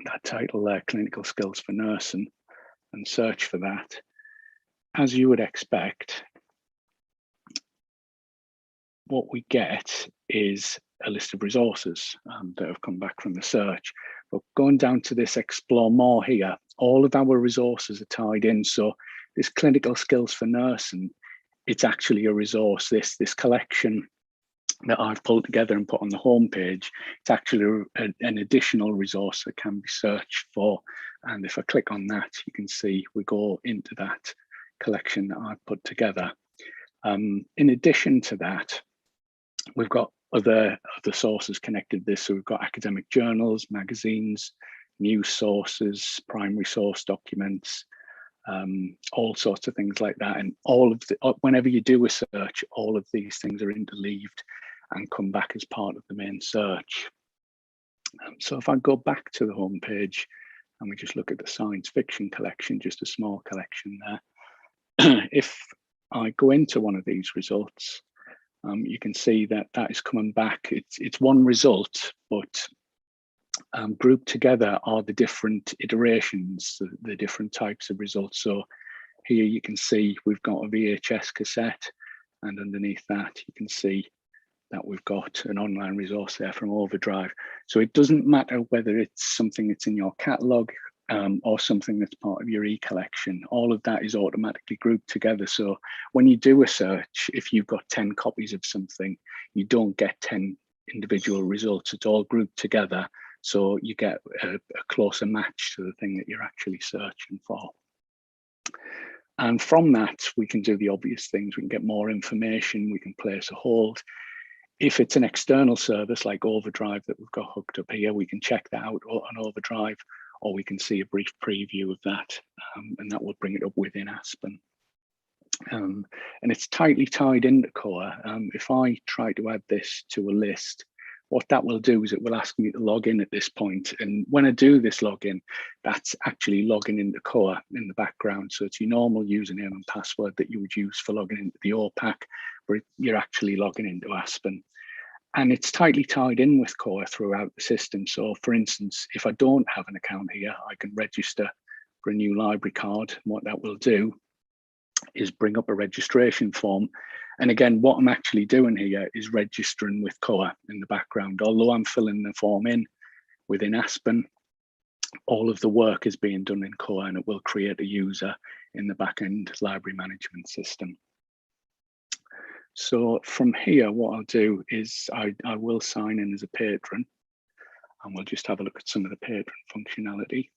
that title there, Clinical Skills for Nursing, and search for that, as you would expect, what we get is a list of resources that have come back from the search. But going down to this explore more here, all of our resources are tied in. So this clinical skills for nursing, it's actually a resource. This collection that I've pulled together and put on the homepage, it's actually an additional resource that can be searched for. And if I click on that, you can see we go into that collection that I've put together. In addition to that, we've got other sources connected to this. So we've got academic journals, magazines, news sources, primary source documents, all sorts of things like that. And all of whenever you do a search, all of these things are interleaved and come back as part of the main search. So if I go back to the home page and we just look at the science fiction collection, just a small collection there. If I go into one of these results, you can see that is coming back. It's one result, but grouped together are the different iterations, the different types of results. So here you can see we've got a VHS cassette, and underneath that you can see that we've got an online resource there from Overdrive. So it doesn't matter whether it's something that's in your catalog or something that's part of your e-collection. All of that is automatically grouped together. So when you do a search, if you've got 10 copies of something, you don't get 10 individual results. It's all grouped together. So you get a closer match to the thing that you're actually searching for. And from that, we can do the obvious things. We can get more information. We can place a hold. If it's an external service like Overdrive that we've got hooked up here, we can check that out on Overdrive, or we can see a brief preview of that, and that will bring it up within Aspen. And it's tightly tied into COHA. If I try to add this to a list, what that will do is it will ask me to log in at this point. And when I do this login, that's actually logging into COHA in the background. So it's your normal username and password that you would use for logging into the OPAC, but you're actually logging into Aspen. And it's tightly tied in with COHA throughout the system. So for instance, if I don't have an account here, I can register for a new library card. And what that will do is bring up a registration form. And again, what I'm actually doing here is registering with COHA in the background. Although I'm filling the form in within Aspen, all of the work is being done in COHA, and it will create a user in the backend library management system. So from here, what I'll do is I will sign in as a patron, and we'll just have a look at some of the patron functionality.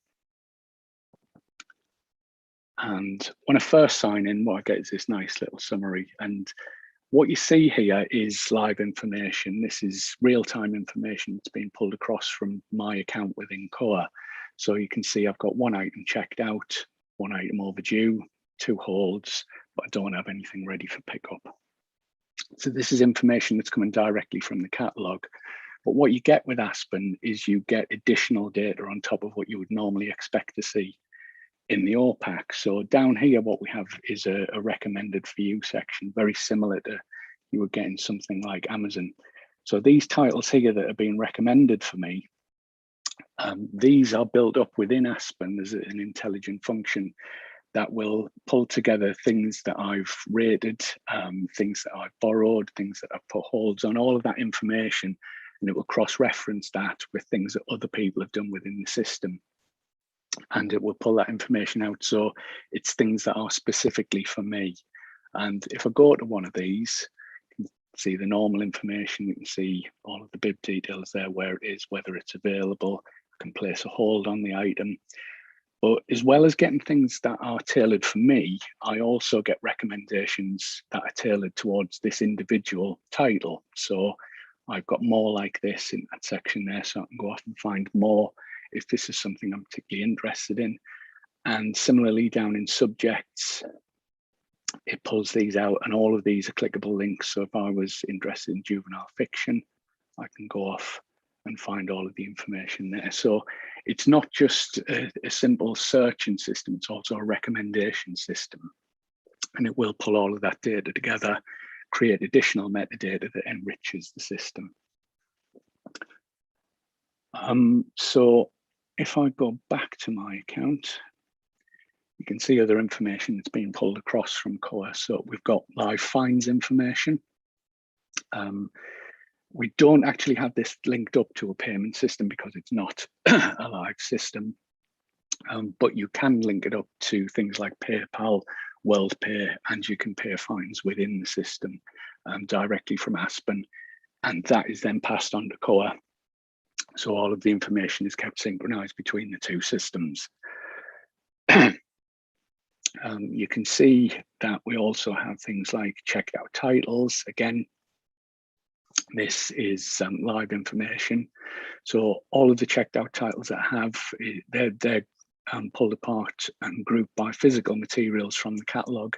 And when I first sign in, what I get is this nice little summary. And what you see here is live information. This is real-time information that's being pulled across from my account within COHA. So you can see I've got one item checked out, one item overdue, 2 holds, but I don't have anything ready for pickup. So this is information that's coming directly from the catalog. But what you get with Aspen is you get additional data on top of what you would normally expect to see in the OPAC. So down here, what we have is a recommended for you section, very similar to you were getting something like Amazon. So these titles here that are being recommended for me, these are built up within Aspen as an intelligent function that will pull together things that I've rated, things that I've borrowed, things that I've put holds on, all of that information, and it will cross-reference that with things that other people have done within the system. And it will pull that information out. So it's things that are specifically for me. And if I go to one of these, you can see the normal information, you can see all of the bib details there, where it is, whether it's available, I can place a hold on the item. But as well as getting things that are tailored for me, I also get recommendations that are tailored towards this individual title. So I've got more like this in that section there, so I can go off and find more if this is something I'm particularly interested in. And similarly down in subjects, it pulls these out, and all of these are clickable links. So if I was interested in juvenile fiction, I can go off and find all of the information there. So it's not just a simple searching system, it's also a recommendation system. And it will pull all of that data together, create additional metadata that enriches the system. So if I go back to my account, you can see other information that's being pulled across from COHA. So we've got live fines information. We don't actually have this linked up to a payment system because it's not a live system, but you can link it up to things like PayPal, WorldPay, and you can pay fines within the system directly from Aspen, and that is then passed on to COHA. So all of the information is kept synchronized between the two systems. You can see that we also have things like checked out titles. Again, this is live information. So all of the checked out titles that I have, they're pulled apart and grouped by physical materials from the catalogue,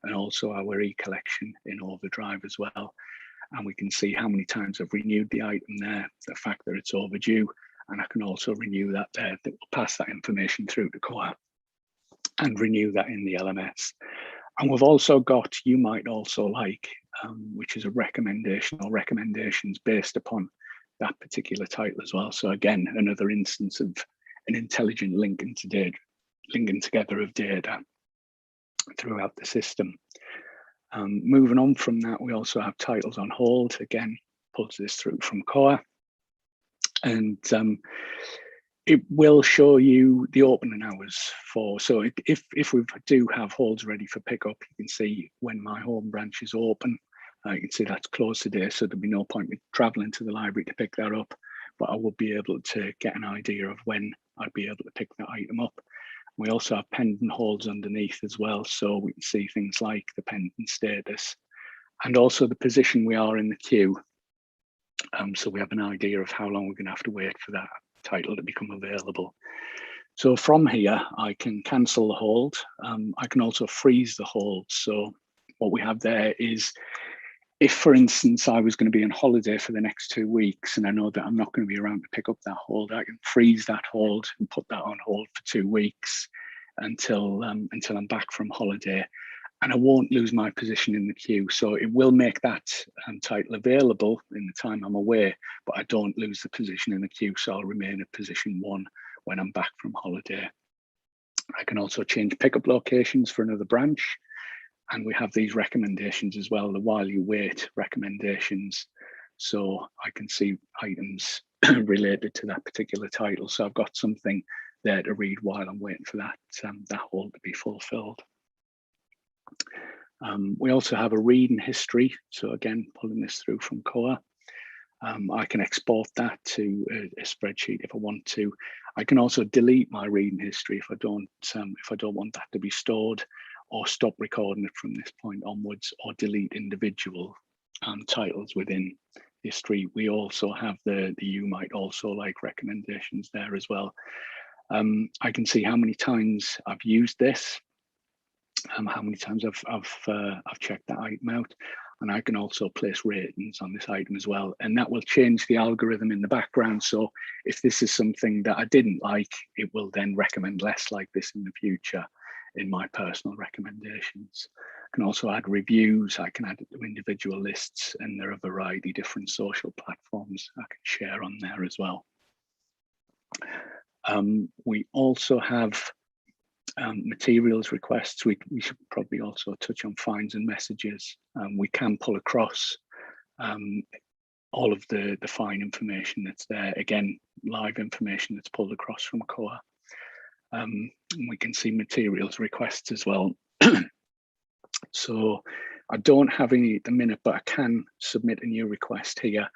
and also our e-collection in Overdrive as well. And we can see how many times I've renewed the item there, the fact that it's overdue, and I can also renew that there, that will pass that information through to COHA and renew that in the LMS. And we've also got You Might Also Like, which is a recommendation or recommendations based upon that particular title as well. So again, another instance of an intelligent linking together of data throughout the system. Moving on from that, we also have titles on hold. Again, pulls this through from COHA. And it will show you the opening hours for, so if we do have holds ready for pickup, you can see when my home branch is open. You can see that's closed today, so there'll be no point in traveling to the library to pick that up, but I will be able to get an idea of when I'd be able to pick that item up. We also have pending holds underneath as well, so we can see things like the pending status and also the position we are in the queue. So we have an idea of how long we're going to have to wait for that title to become available. So from here, I can cancel the hold. I can also freeze the hold. So what we have there is, if, for instance, I was going to be on holiday for the next 2 weeks and I know that I'm not going to be around to pick up that hold, I can freeze that hold and put that on hold for 2 weeks until I'm back from holiday. And I won't lose my position in the queue. So it will make that title available in the time I'm away, but I don't lose the position in the queue. So I'll remain at position 1 when I'm back from holiday. I can also change pickup locations for another branch. And we have these recommendations as well, the while you wait recommendations. So I can see items related to that particular title. So I've got something there to read while I'm waiting for that hold to be fulfilled. We also have a reading history. So again, pulling this through from COHA. I can export that to a spreadsheet if I want to. I can also delete my reading history if I don't want that to be stored, or stop recording it from this point onwards, or delete individual titles within history. We also have the You Might Also Like recommendations there as well. I can see how many times I've used this, how many times I've checked that item out, and I can also place ratings on this item as well, and that will change the algorithm in the background. So if this is something that I didn't like, it will then recommend less like this in the future in my personal recommendations. I can also add reviews, I can add it to individual lists, and there are a variety of different social platforms I can share on there as well. We also have materials requests. We should probably also touch on fines and messages. We can pull across all of the fine information that's there. Again, live information that's pulled across from COHA. We can see materials requests as well. So I don't have any at the minute, but I can submit a new request here.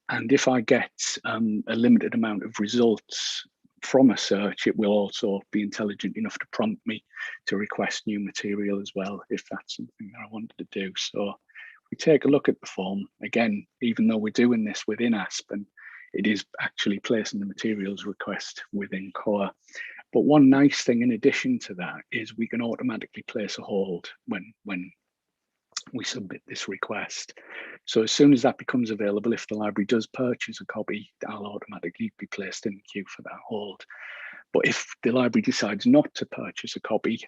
And if I get a limited amount of results from a search, it will also be intelligent enough to prompt me to request new material as well, if that's something that I wanted to do. So if we take a look at the form, again, even though we're doing this within Aspen, it is actually placing the materials request within COHA. But one nice thing in addition to that is we can automatically place a hold when we submit this request. So as soon as that becomes available, if the library does purchase a copy, I'll automatically be placed in the queue for that hold. But if the library decides not to purchase a copy,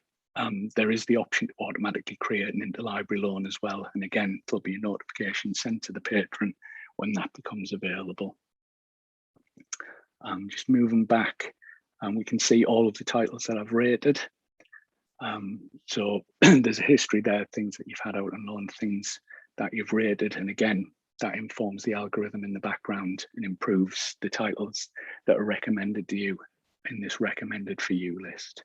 there is the option to automatically create an interlibrary loan as well. And again, there'll be a notification sent to the patron when that becomes available. Just moving back, we can see all of the titles that I've rated. So there's a history there, things that you've had out on loan, things that you've rated, and again, that informs the algorithm in the background and improves the titles that are recommended to you in this recommended for you list.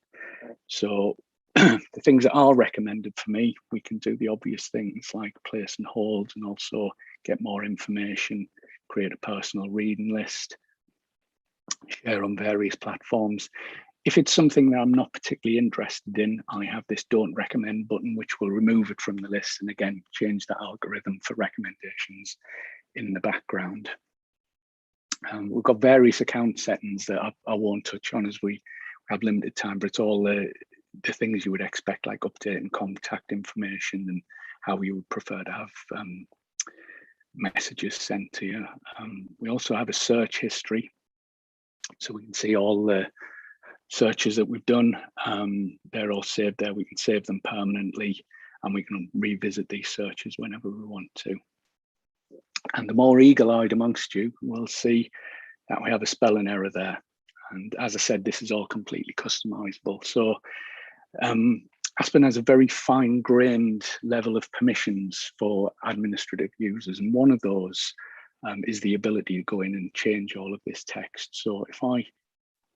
So the things that are recommended for me, we can do the obvious things like place and hold, and also get more information, create a personal reading list, share on various platforms. If it's something that I'm not particularly interested in, I have this don't recommend button, which will remove it from the list and again, change the algorithm for recommendations in the background. We've got various account settings that I won't touch on as we have limited time, but it's all the things you would expect, like updating contact information and how you would prefer to have messages sent to you. We also have a search history, so we can see all the searches that we've done. They're all saved there. We can save them permanently and we can revisit these searches whenever we want to. And the more eagle-eyed amongst you will see that we have a spelling error there. And as I said, this is all completely customizable. So Aspen has a very fine-grained level of permissions for administrative users. And one of those is the ability to go in and change all of this text. So if I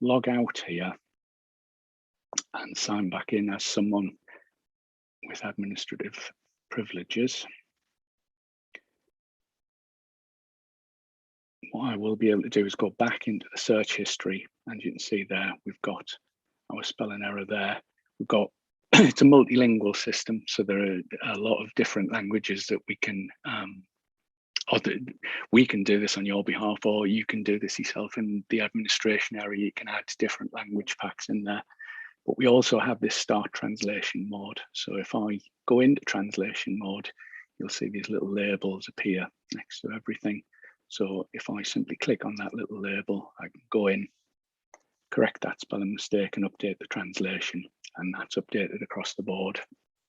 log out here and sign back in as someone with administrative privileges, what I will be able to do is go back into the search history, and you can see there we've got our spelling error there. We've got it's a multilingual system, so there are a lot of different languages that we can we can do this on your behalf, or you can do this yourself in the administration area. You can add different language packs in there. But we also have this start translation mode. So if I go into translation mode, you'll see these little labels appear next to everything. So if I simply click on that little label, I can go in, correct that spelling mistake and update the translation, and that's updated across the board.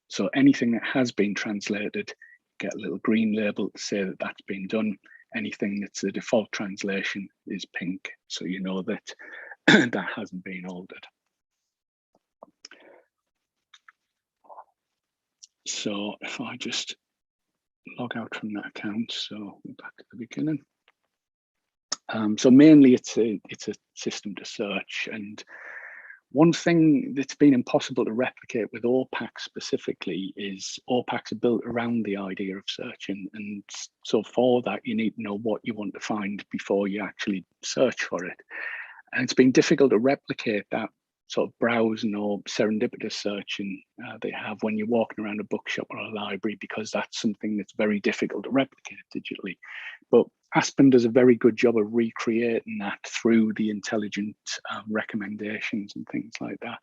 So anything that has been translated, get a little green label to say that that's been done. Anything that's the default translation is pink, so you know that that hasn't been altered. So if I just log out from that account, so back to the beginning. So mainly it's a system to search, and one thing that's been impossible to replicate with OPAC specifically is OPACs are built around the idea of searching, and so for that you need to know what you want to find before you actually search for it. And it's been difficult to replicate that sort of browsing or serendipitous searching they have when you're walking around a bookshop or a library, because that's something that's very difficult to replicate digitally. But Aspen does a very good job of recreating that through the intelligent recommendations and things like that,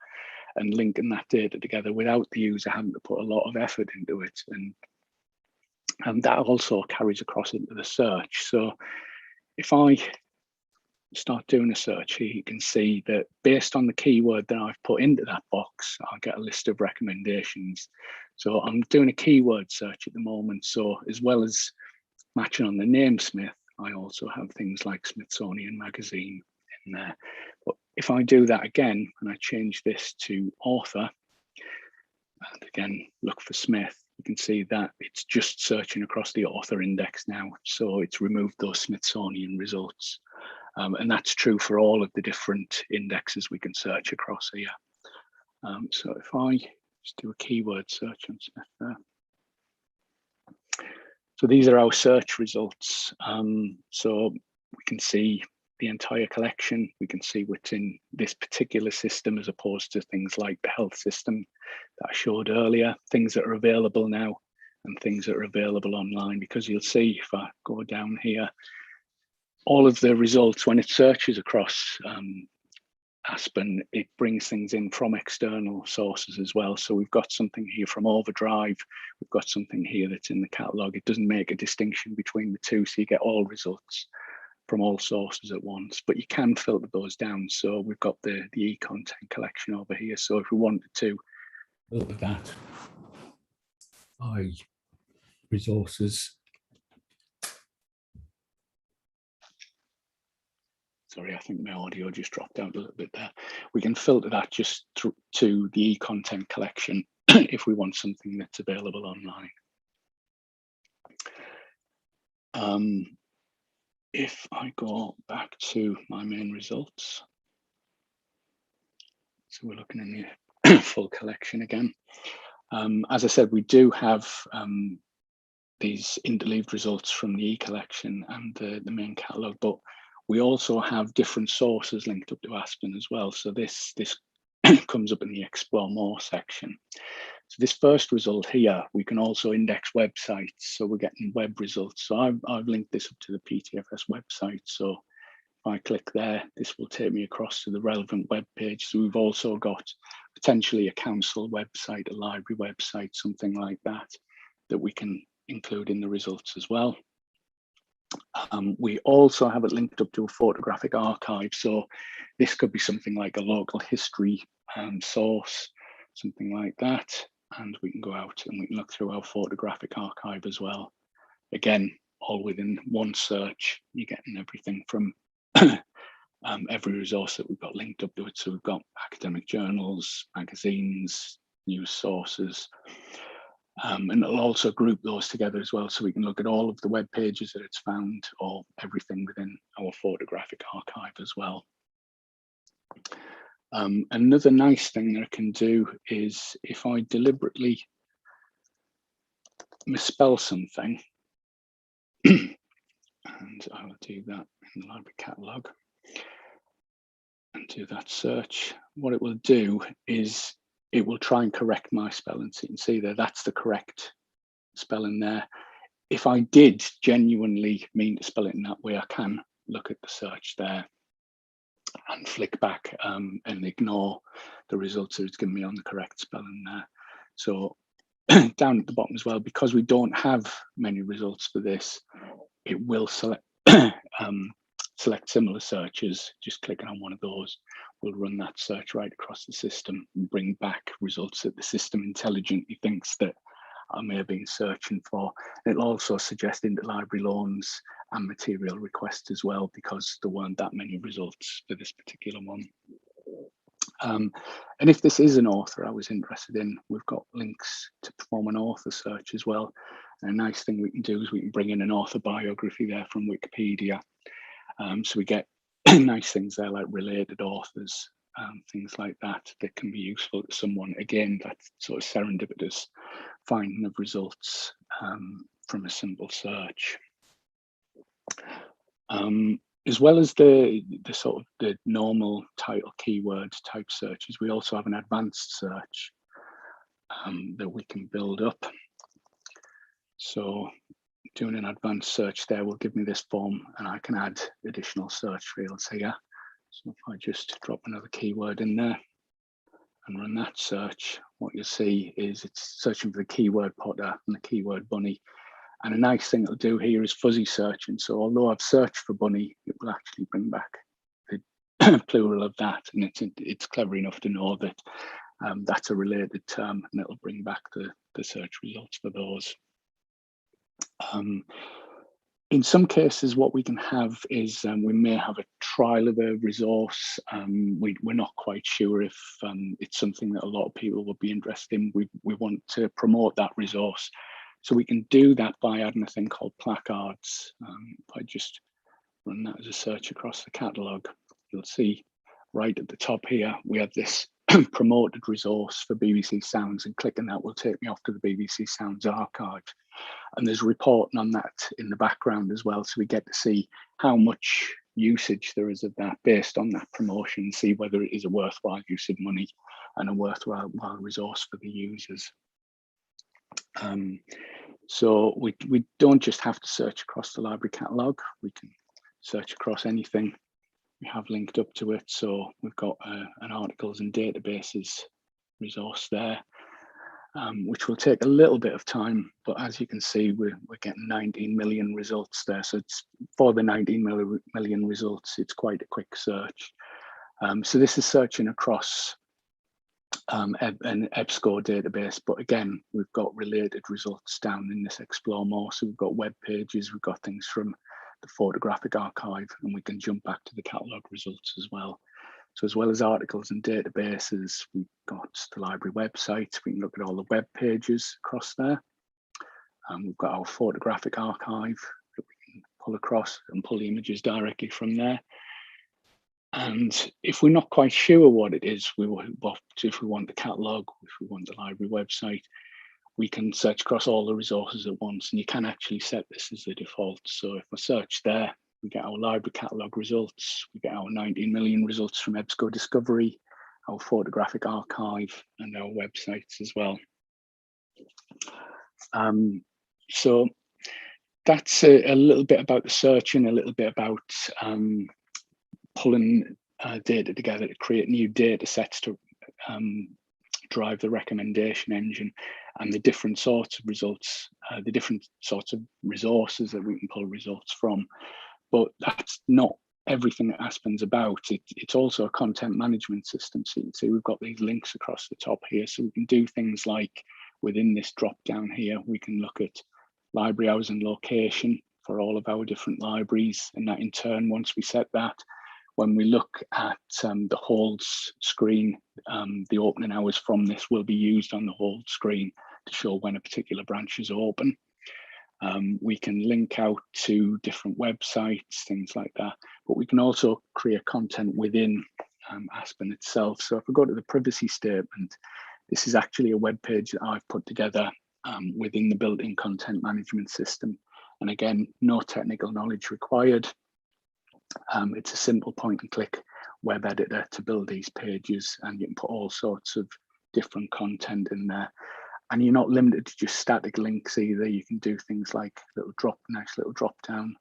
and linking that data together without the user having to put a lot of effort into it. And that also carries across into the search. So if I start doing a search here, you can see that based on the keyword that I've put into that box, I'll get a list of recommendations. So I'm doing a keyword search at the moment. So as well as matching on the name Smith, I also have things like Smithsonian Magazine in there. But if I do that again and I change this to author, and again look for Smith, you can see that it's just searching across the author index now. So it's removed those Smithsonian results. And that's true for all of the different indexes we can search across here. So if I just do a keyword search on Smith there. So these are our search results. So we can see the entire collection. We can see what's in this particular system as opposed to things like the health system that I showed earlier, things that are available now and things that are available online, because you'll see if I go down here, all of the results, when it searches across Aspen, it brings things in from external sources as well. So we've got something here from Overdrive, we've got something here that's in the catalogue. It doesn't make a distinction between the two, so you get all results from all sources at once, but you can filter those down. So we've got the e-content collection over here. So if we wanted to filter that by resources, sorry, I think my audio just dropped out a little bit there. We can filter that just to the e-content collection if we want something that's available online. If I go back to my main results, so we're looking in the full collection again. As I said, we do have these interleaved results from the e-collection and the main catalogue, but we also have different sources linked up to Aspen as well. So this comes up in the Explore More section. So this first result here, we can also index websites. So we're getting web results. So I've linked this up to the PTFS website. So if I click there, this will take me across to the relevant web page. So we've also got potentially a council website, a library website, something like that, that we can include in the results as well. We also have it linked up to a photographic archive. So this could be something like a local history source, something like that. And we can go out and we can look through our photographic archive as well. Again, all within one search, you're getting everything from every resource that we've got linked up to it. So we've got academic journals, magazines, news sources, and it'll also group those together as well. So we can look at all of the web pages that it's found, or everything within our photographic archive as well. Another nice thing that I can do is if I deliberately misspell something, and I will do that in the library catalogue and do that search, what it will do is it will try and correct my spelling. So you can see there, that's the correct spelling there. If I did genuinely mean to spell it in that way, I can look at the search there and flick back and ignore the results that it's given me on the correct spelling there. So down at the bottom as well, because we don't have many results for this, it will select select similar searches. Just clicking on one of those will run that search right across the system and bring back results that the system intelligently thinks that I may have been searching for. It'll also suggest interlibrary loans and material requests as well, because there weren't that many results for this particular one. And if this is an author I was interested in, we've got links to perform an author search as well. And a nice thing we can do is we can bring in an author biography there from Wikipedia. So we get nice things there like related authors, things like that, that can be useful to someone. Again, that sort of serendipitous finding of results from a simple search. As well as the sort of the normal title keyword type searches, we also have an advanced search that we can build up. So doing an advanced search there will give me this form, and I can add additional search fields here. So if I just drop another keyword in there and run that search, what you'll see is it's searching for the keyword Potter and the keyword bunny. And a nice thing it'll do here is fuzzy searching. So although I've searched for bunny, it will actually bring back the plural of that. And it's clever enough to know that that's a related term, and it'll bring back the search results for those. In some cases, what we can have is we may have a trial of a resource. We're not quite sure if it's something that a lot of people will be interested in. We want to promote that resource. So we can do that by adding a thing called placards. If I just run that as a search across the catalogue, you'll see right at the top here, we have this promoted resource for BBC Sounds, and clicking that will take me off to the BBC Sounds archive. And there's reporting on that in the background as well. So we get to see how much usage there is of that based on that promotion, see whether it is a worthwhile use of money and a worthwhile resource for the users. So we don't just have to search across the library catalogue, we can search across anything we have linked up to it. So we've got an articles and databases resource there, which will take a little bit of time, but as you can see, we're getting 19 million results there. So it's for the 19 million results, it's quite a quick search. So this is searching across an EBSCO database, but again, we've got related results down in this Explore More. So we've got web pages, we've got things from the photographic archive, and we can jump back to the catalogue results as well. So as well as articles and databases, we've got the library website. We can look at all the web pages across there. We've got our photographic archive that we can pull across and pull the images directly from there. And if we're not quite sure what it is, if we want the catalogue, if we want the library website, we can search across all the resources at once, and you can actually set this as the default. So if I search there, we get our library catalogue results, we get our 19 million results from EBSCO Discovery, our photographic archive, and our websites as well. So that's a little bit about the searching, a little bit about pulling data together to create new data sets to drive the recommendation engine, and the different sorts of results, the different sorts of resources that we can pull results from. But that's not everything that Aspen's about. It's also a content management system. So you can see we've got these links across the top here. So we can do things like within this drop down here, we can look at library hours and location for all of our different libraries. And that in turn, once we set that, when we look at the holds screen, the opening hours from this will be used on the hold screen to show when a particular branch is open. We can link out to different websites, things like that, but we can also create content within Aspen itself. So if we go to the privacy statement, this is actually a web page that I've put together within the built-in content management system. And again, no technical knowledge required. It's a simple point and click web editor to build these pages, and you can put all sorts of different content in there. And you're not limited to just static links either. You can do things like nice little drop down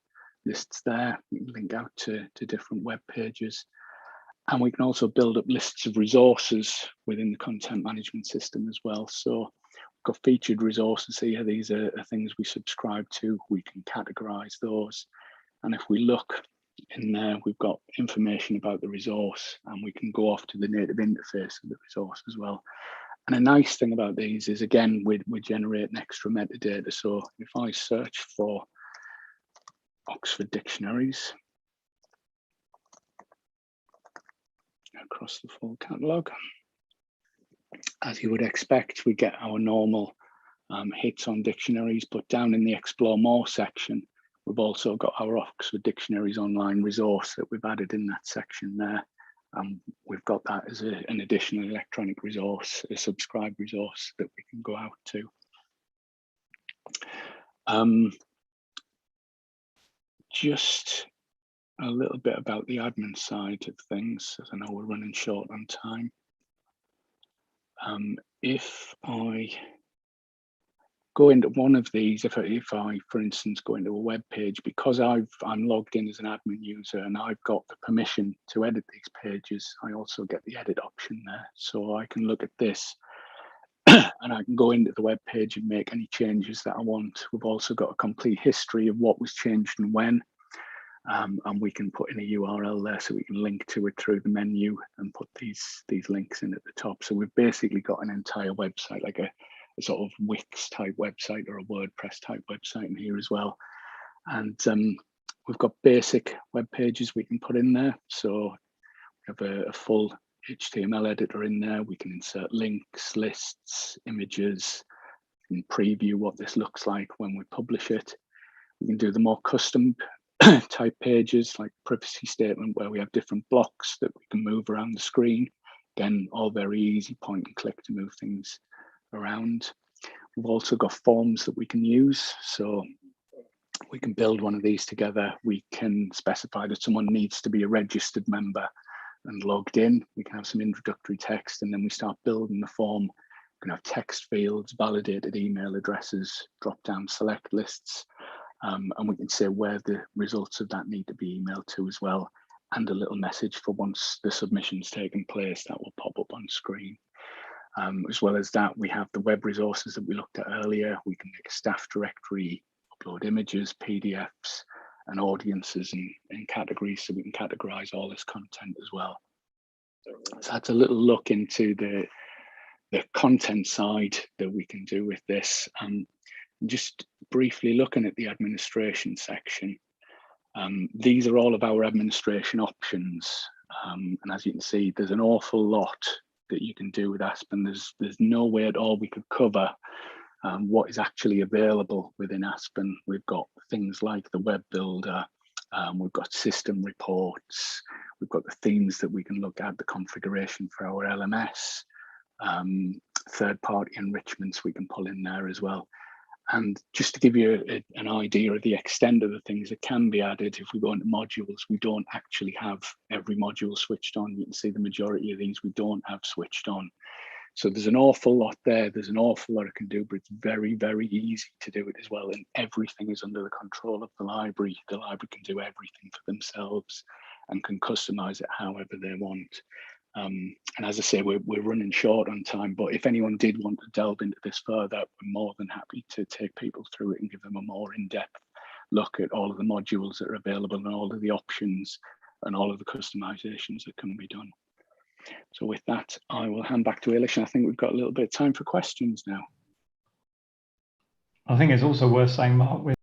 lists there. You can link out to different web pages. And we can also build up lists of resources within the content management system as well. So we've got featured resources here. These are things we subscribe to. We can categorize those. And if we look in there, we've got information about the resource, and we can go off to the native interface of the resource as well. And a nice thing about these is, again, we generate an extra metadata. So if I search for Oxford dictionaries across the full catalogue, as you would expect, we get our normal hits on dictionaries, but down in the Explore More section, we've also got our Oxford Dictionaries online resource that we've added in that section there. We've got that as an additional electronic resource, a subscribed resource that we can go out to. Just a little bit about the admin side of things, as I know we're running short on time. If I go into one of these, if I, for instance, go into a web page, because I'm logged in as an admin user and I've got the permission to edit these pages, I also get the edit option there. So I can look at this and I can go into the web page and make any changes that I want. We've also got a complete history of what was changed and when, and we can put in a URL there so we can link to it through the menu and put these links in at the top. So we've basically got an entire website, like a sort of Wix type website or a WordPress type website in here as well. And we've got basic web pages we can put in there. So we have a full HTML editor in there. We can insert links, lists, images, and preview what this looks like when we publish it. We can do the more custom type pages like privacy statement, where we have different blocks that we can move around the screen. Again, all very easy, point and click to move things around. We've also got forms that we can use. So we can build one of these together. We can specify that someone needs to be a registered member and logged in. We can have some introductory text, and then we start building the form. We can have text fields, validated email addresses, drop-down select lists, and we can say where the results of that need to be emailed to as well, and a little message for once the submission's taken place that will pop up on screen. As well as that, we have the web resources that we looked at earlier. We can make a staff directory, upload images, PDFs, and audiences and categories, so we can categorize all this content as well. So that's a little look into the content side that we can do with this. Just briefly looking at the administration section, these are all of our administration options. And as you can see, there's an awful lot that you can do with Aspen. There's no way at all we could cover what is actually available within Aspen. We've got things like the web builder, we've got system reports, we've got the themes that we can look at, the configuration for our LMS, third-party enrichments we can pull in there as well. And just to give you an idea of the extent of the things that can be added, if we go into modules, we don't actually have every module switched on. You can see the majority of these we don't have switched on. So there's an awful lot there. There's an awful lot it can do, but it's very, very easy to do it as well. And everything is under the control of the library. The library can do everything for themselves and can customize it however they want. And as I say, we're running short on time, but if anyone did want to delve into this further, we're more than happy to take people through it and give them a more in-depth look at all of the modules that are available and all of the options and all of the customizations that can be done. So with that, I will hand back to Eilish, and I think we've got a little bit of time for questions now. I think it's also worth saying, Mark,